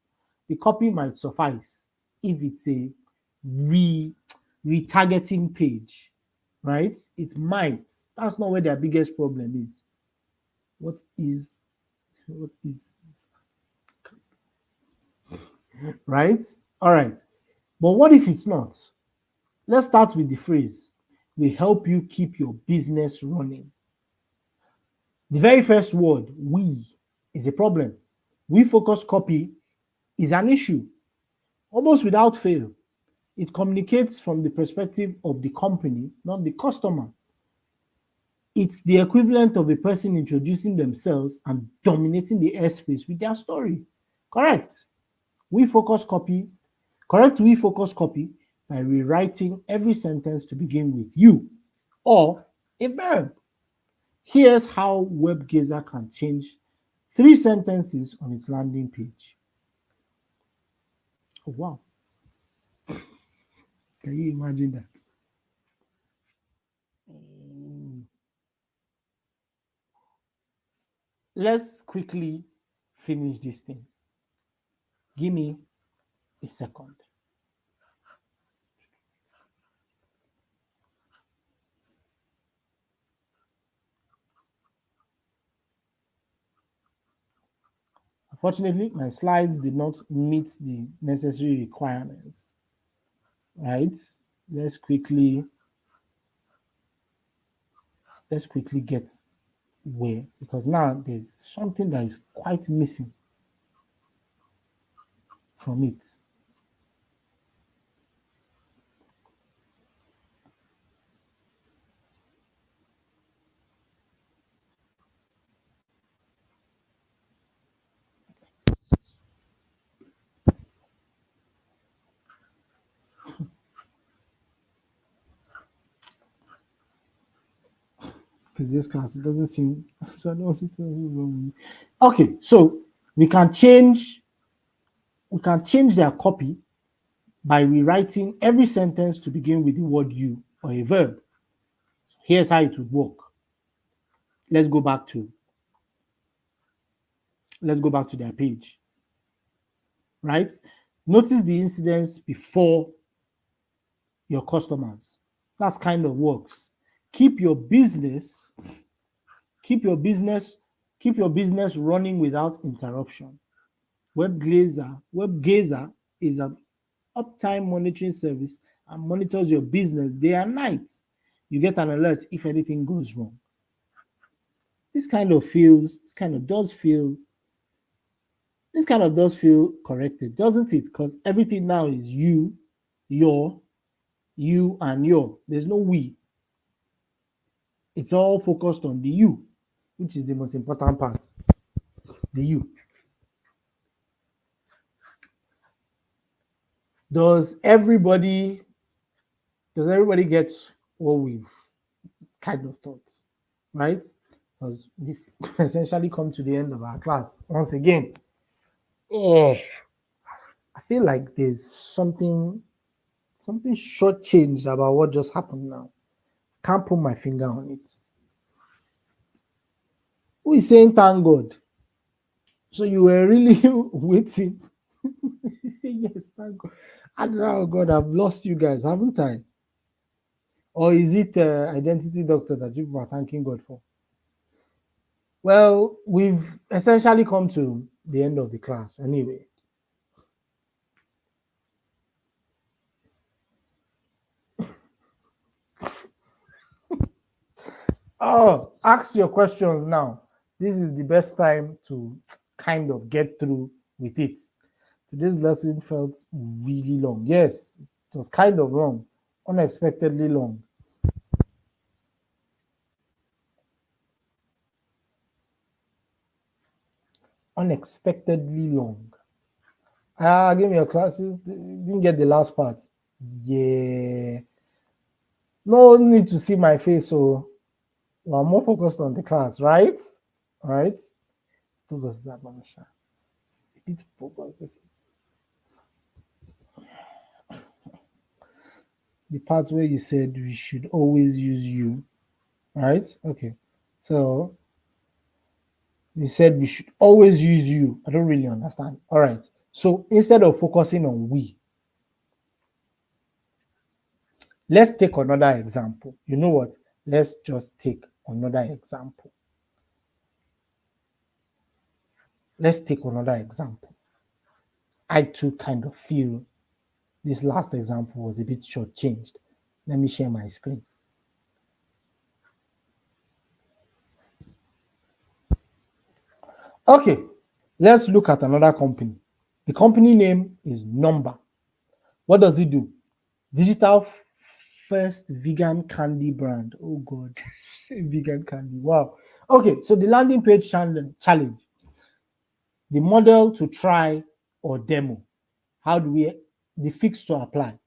The copy might suffice if it's a retargeting page, right? It might. That's not where their biggest problem is. What is this? Right? All right. But what if it's not? Let's start with the phrase, we help you keep your business running. The very first word, we, is a problem. We focus copy is an issue, almost without fail. It communicates from the perspective of the company, not the customer. It's the equivalent of a person introducing themselves and dominating the airspace with their story. Correct. We focus copy. Correct. We focus copy by rewriting every sentence to begin with you or a verb. Here's how Webgazer can change 3 sentences on its landing page. Oh, wow. Can you imagine that? Let's quickly finish this thing. Give me a second. Unfortunately, my slides did not meet the necessary requirements. Right? Let's quickly get where, because now there's something that is quite missing from it. Because this class, it doesn't seem, so I don't see wrong. Okay, so we can change their copy by rewriting every sentence to begin with the word you or a verb. So here's how it would work. Let's go back to their page. Right? Notice the incidents before your customers. That's kind of works. Keep your business running without interruption. Webgazer is an uptime monitoring service and monitors your business day and night. You get an alert if anything goes wrong. This kind of does feel corrected, doesn't it? Because everything now is you, your, you, and your. There's no we. It's all focused on the you, which is the most important part. The you. Does everybody get what we've kind of thought, right? Because we've essentially come to the end of our class once again. I feel like there's something shortchanged about what just happened now. Can't put my finger on it. Who is saying thank God? So you were really waiting. You say yes, thank God. I don't know, God, I've lost you guys, haven't I? Or is it identity doctor that you are thanking God for? Well, we've essentially come to the end of the class anyway. Oh, ask your questions now. This is the best time to kind of get through with it. Today's lesson felt really long. Yes, it was kind of long, unexpectedly long. Unexpectedly long. Give me your classes. Didn't get the last part. Yeah. No need to see my face, so we're more focused on the class, right? All right. the part where you said we should always use you, right? Okay. So you said we should always use you. I don't really understand. All right. So instead of focusing on we, let's take another example. You know what? Let's just take another example. Let's take another example. I too kind of feel this last example was a bit shortchanged. Let me share my screen. Okay, let's look at another company. The company name is Number. What does it do? Digital first vegan candy brand. Oh God, vegan candy. Wow. Okay, so the landing page challenge, the model to try or demo. How do we, the fix to apply?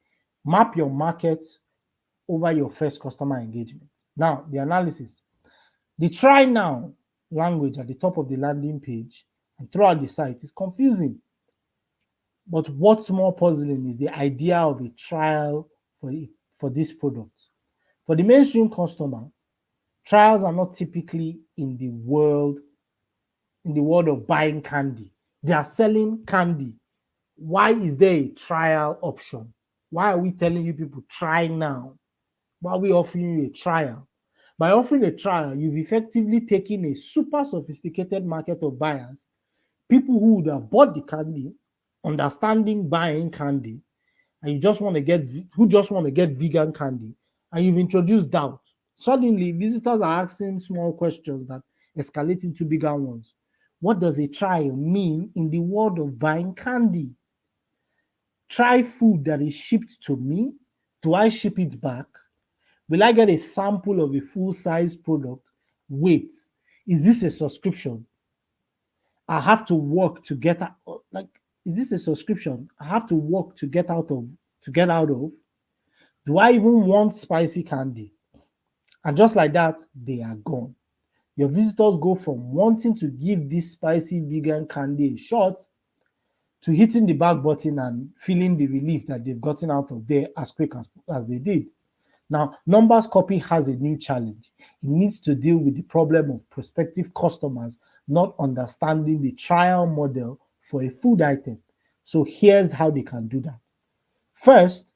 Map your market over your first customer engagement. Now, the analysis. The try now language at the top of the landing page and throughout the site is confusing. But what's more puzzling is the idea of a trial for this product. For the mainstream customer, trials are not typically in the world of buying candy. They are selling candy. Why is there a trial option? Why are we telling you people try now? Why are we offering you a trial? By offering a trial, you've effectively taken a super sophisticated market of buyers, people who would have bought the candy, understanding buying candy, and you just want to get vegan candy, and you've introduced doubt. Suddenly, visitors are asking small questions that escalate into bigger ones. What does a trial mean in the world of buying candy? Try food that is shipped to me. Do I ship it back? Will I get a sample of a full-size product? Wait, is this a subscription? I have to work to get out. Like, is this a subscription? I have to work to get out of. Do I even want spicy candy? And just like that, they are gone. Your visitors go from wanting to give this spicy vegan candy a shot to hitting the back button and feeling the relief that they've gotten out of there as quick as they did. Now, Numbers Copy has a new challenge. It needs to deal with the problem of prospective customers not understanding the trial model for a food item. So here's how they can do that. First,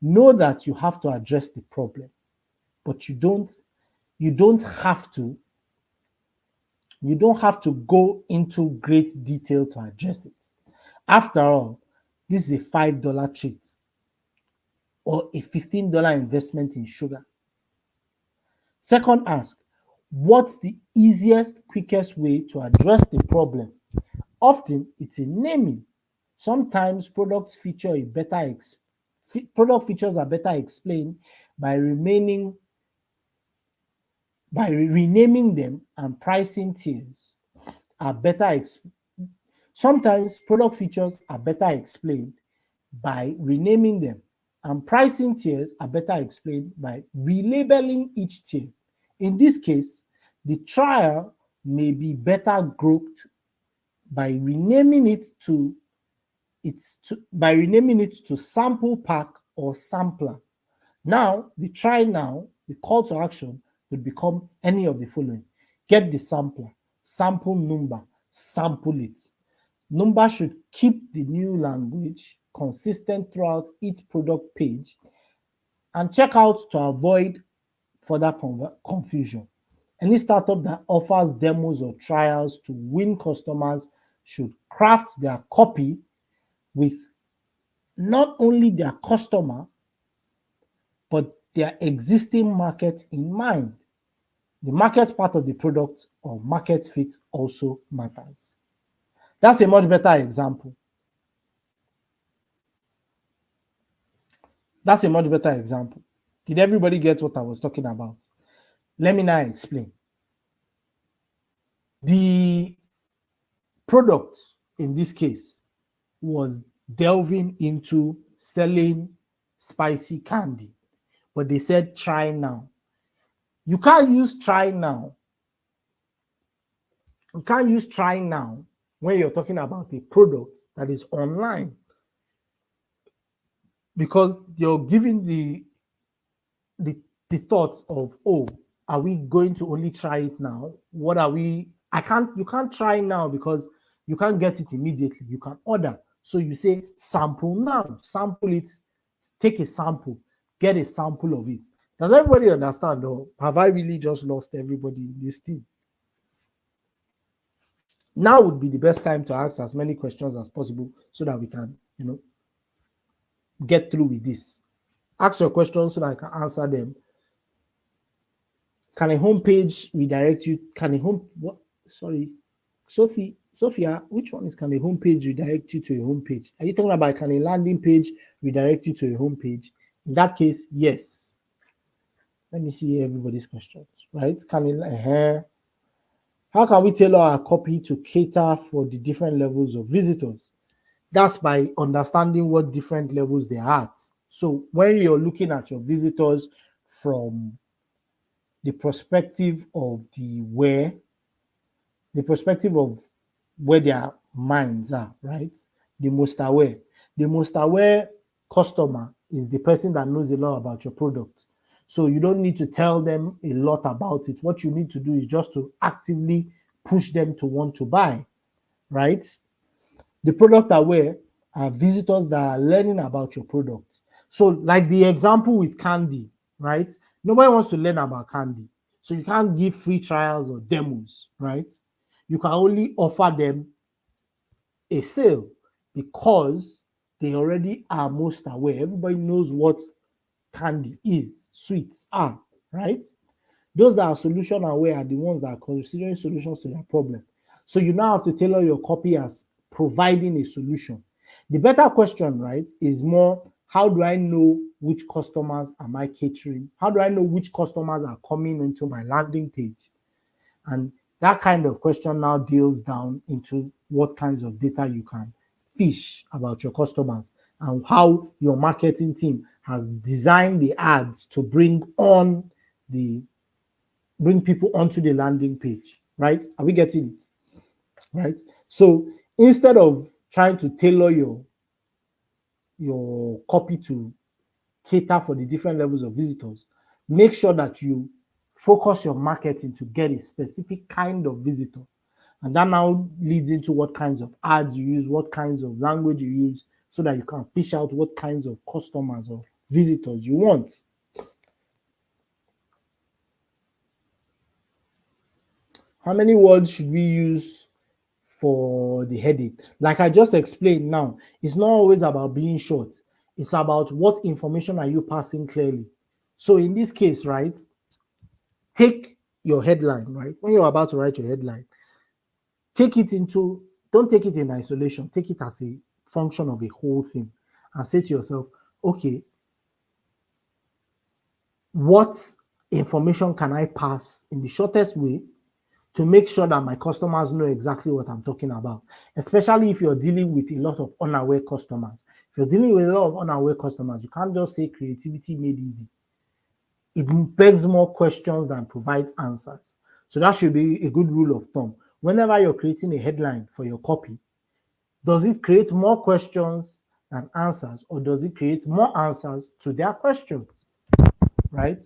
know that you have to address the problem, but you don't have to go into great detail to address it. After all, this is a $5 treat or a $15 investment in sugar. Second, ask, what's the easiest, quickest way to address the problem? Often, it's in naming. Sometimes product features are better explained by renaming them, and pricing tiers are better. Sometimes product features are better explained by renaming them, and pricing tiers are better explained by relabeling each tier. In this case, the trial may be better grouped by renaming it to sample pack or sampler. Now, the call to action would become any of the following. Get the sampler, sample number, sample it. Number should keep the new language consistent throughout each product page and check out to avoid further confusion. Any startup that offers demos or trials to win customers should craft their copy with not only their customer, but their existing market in mind. The market part of the product or market fit also matters. That's a much better example. Did everybody get what I was talking about? Let me now explain. The product in this case was delving into selling spicy candy, but they said try now. You can't use try now. You can't use try now when you're talking about a product that is online, because you're giving the the thoughts of, oh, are we going to only try it now? What are we? You can't try now because you can't get it immediately. You can order. So you say sample now, sample it, take a sample, get a sample of it. Does everybody understand, or have I really just lost everybody in this thing? Now would be the best time to ask as many questions as possible so that we can, get through with this. Ask your questions so that I can answer them. Can a home page redirect you? Can a home what? Sorry, Sophia, which one is can a home page redirect you to a home page? Are you talking about can a landing page redirect you to a home page? In that case, yes. Let me see everybody's questions. Right? How can we tailor our copy to cater for the different levels of visitors? That's by understanding what different levels they are at. So when you're looking at your visitors from the perspective of the perspective of where their minds are, right? The most aware. The most aware customer is the person that knows a lot about your product. So you don't need to tell them a lot about it. What you need to do is just to actively push them to want to buy, right? The product aware are visitors that are learning about your product. So like the example with candy, right? Nobody wants to learn about candy. So you can't give free trials or demos, right? You can only offer them a sale because they already are most aware. Everybody knows what candy is, sweets are, right? Those that are solution aware are the ones that are considering solutions to their problem. So you now have to tailor your copy as providing a solution. The better question, right, is more, how do I know which customers am I catering? How do I know which customers are coming into my landing page? And that kind of question now deals down into what kinds of data you can fish about your customers and how your marketing team has designed the ads to bring people onto the landing page, right? Are we getting it? Right? So instead of trying to tailor your copy to cater for the different levels of visitors, make sure that you focus your marketing to get a specific kind of visitor. And that now leads into what kinds of ads you use, what kinds of language you use, so that you can fish out what kinds of customers or visitors you want. How many words should we use for the heading? Like I just explained now, it's not always about being short. It's about what information are you passing clearly. So in this case, right, take your headline, right? When you're about to write your headline, don't take it in isolation. Take it as a function of a whole thing and say to yourself, okay, what information can I pass in the shortest way to make sure that my customers know exactly what I'm talking about, especially if you're dealing with a lot of unaware customers. If you're dealing with a lot of unaware customers, you can't just say creativity made easy. It begs more questions than provides answers. So that should be a good rule of thumb. Whenever you're creating a headline for your copy, does it create more questions than answers, or does it create more answers to their question, right?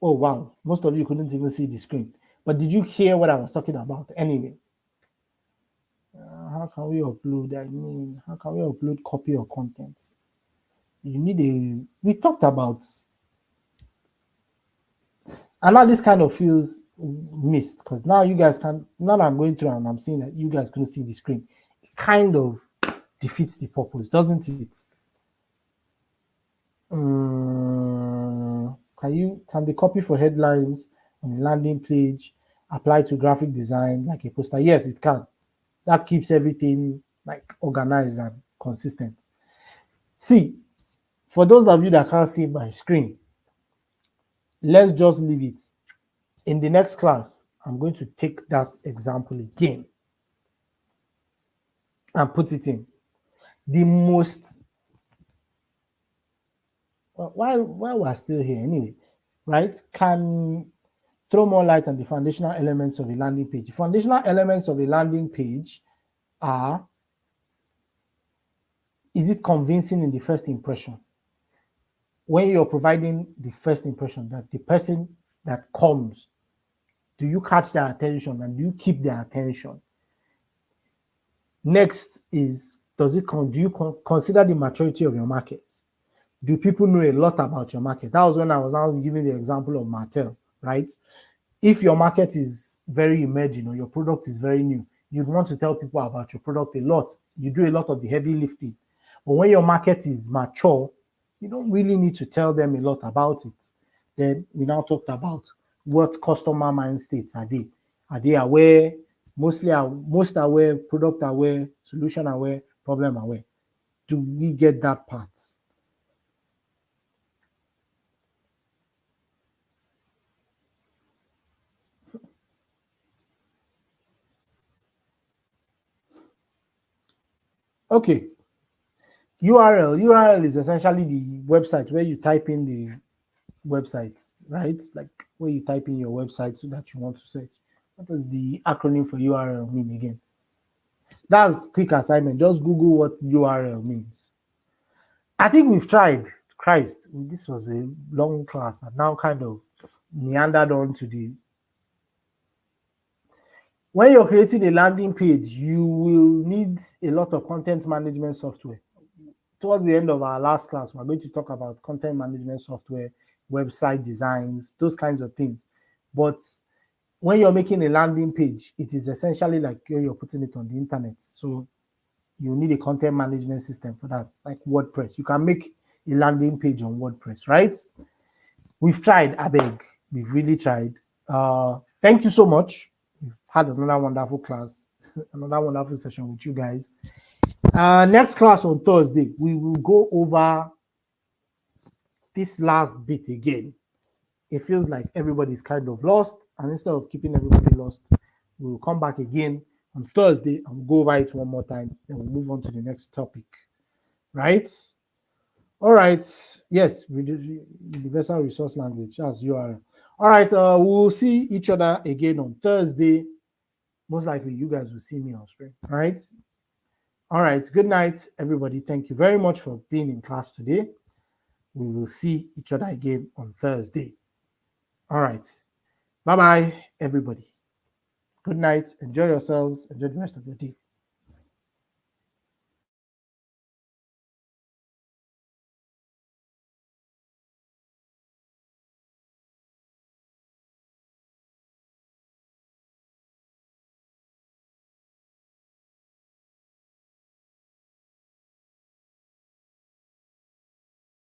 Oh, wow. Most of you couldn't even see the screen. But did you hear what I was talking about anyway? How can we upload? How can we upload copy or content? We talked about, and now this kind of feels missed because now now that I'm going through and I'm seeing that you guys couldn't see the screen, it kind of defeats the purpose, doesn't it? Can the copy for headlines on a landing page apply to graphic design like a poster? Yes, it can. That keeps everything like organized and consistent. See, for those of you that can't see my screen, let's just leave it. In the next class, I'm going to take that example again and put it in. The most, while we're still here anyway, right, can throw more light on the foundational elements of a landing page. The foundational elements of a landing page are is it convincing in the first impression? When you're providing the first impression, that the person that comes, do you catch their attention and do you keep their attention? Next is, do you consider the maturity of your market? Do people know a lot about your market? That was when I was now giving the example of Martell, right? If your market is very emerging or your product is very new, you'd want to tell people about your product a lot. You do a lot of the heavy lifting. But when your market is mature, you don't really need to tell them a lot about it. Then we now talked about what customer mind states are they? Are they aware, most aware, product aware, solution aware, problem aware? Do we get that part? Okay. URL is essentially the website where you type in the website, right? Like where you type in your website so that you want to search. What does the acronym for URL mean again? That's quick assignment. Just Google what URL means. I think we've tried. Christ, this was a long class that now kind of meandered on to the. When you're creating a landing page, you will need a lot of content management software. Towards the end of our last class, we're going to talk about content management software, website designs, those kinds of things. But when you're making a landing page, it is essentially like you're putting it on the internet. So you need a content management system for that, like WordPress. You can make a landing page on WordPress, right? We've tried, Abeg. We've really tried. Thank you so much. We've had another wonderful class, another wonderful session with you guys. Next class on Thursday, we will go over this last bit again. It feels like everybody's kind of lost, and instead of keeping everybody lost, we'll come back again on Thursday and we'll go over it one more time, then we'll move on to the next topic, right? All right. Yes, universal resource language as URL. All right, we'll see each other again on Thursday. Most likely you guys will see me on screen, all right? All right, good night, everybody. Thank you very much for being in class today. We will see each other again on Thursday. All right. Bye-bye, everybody. Good night. Enjoy yourselves. Enjoy the rest of your day.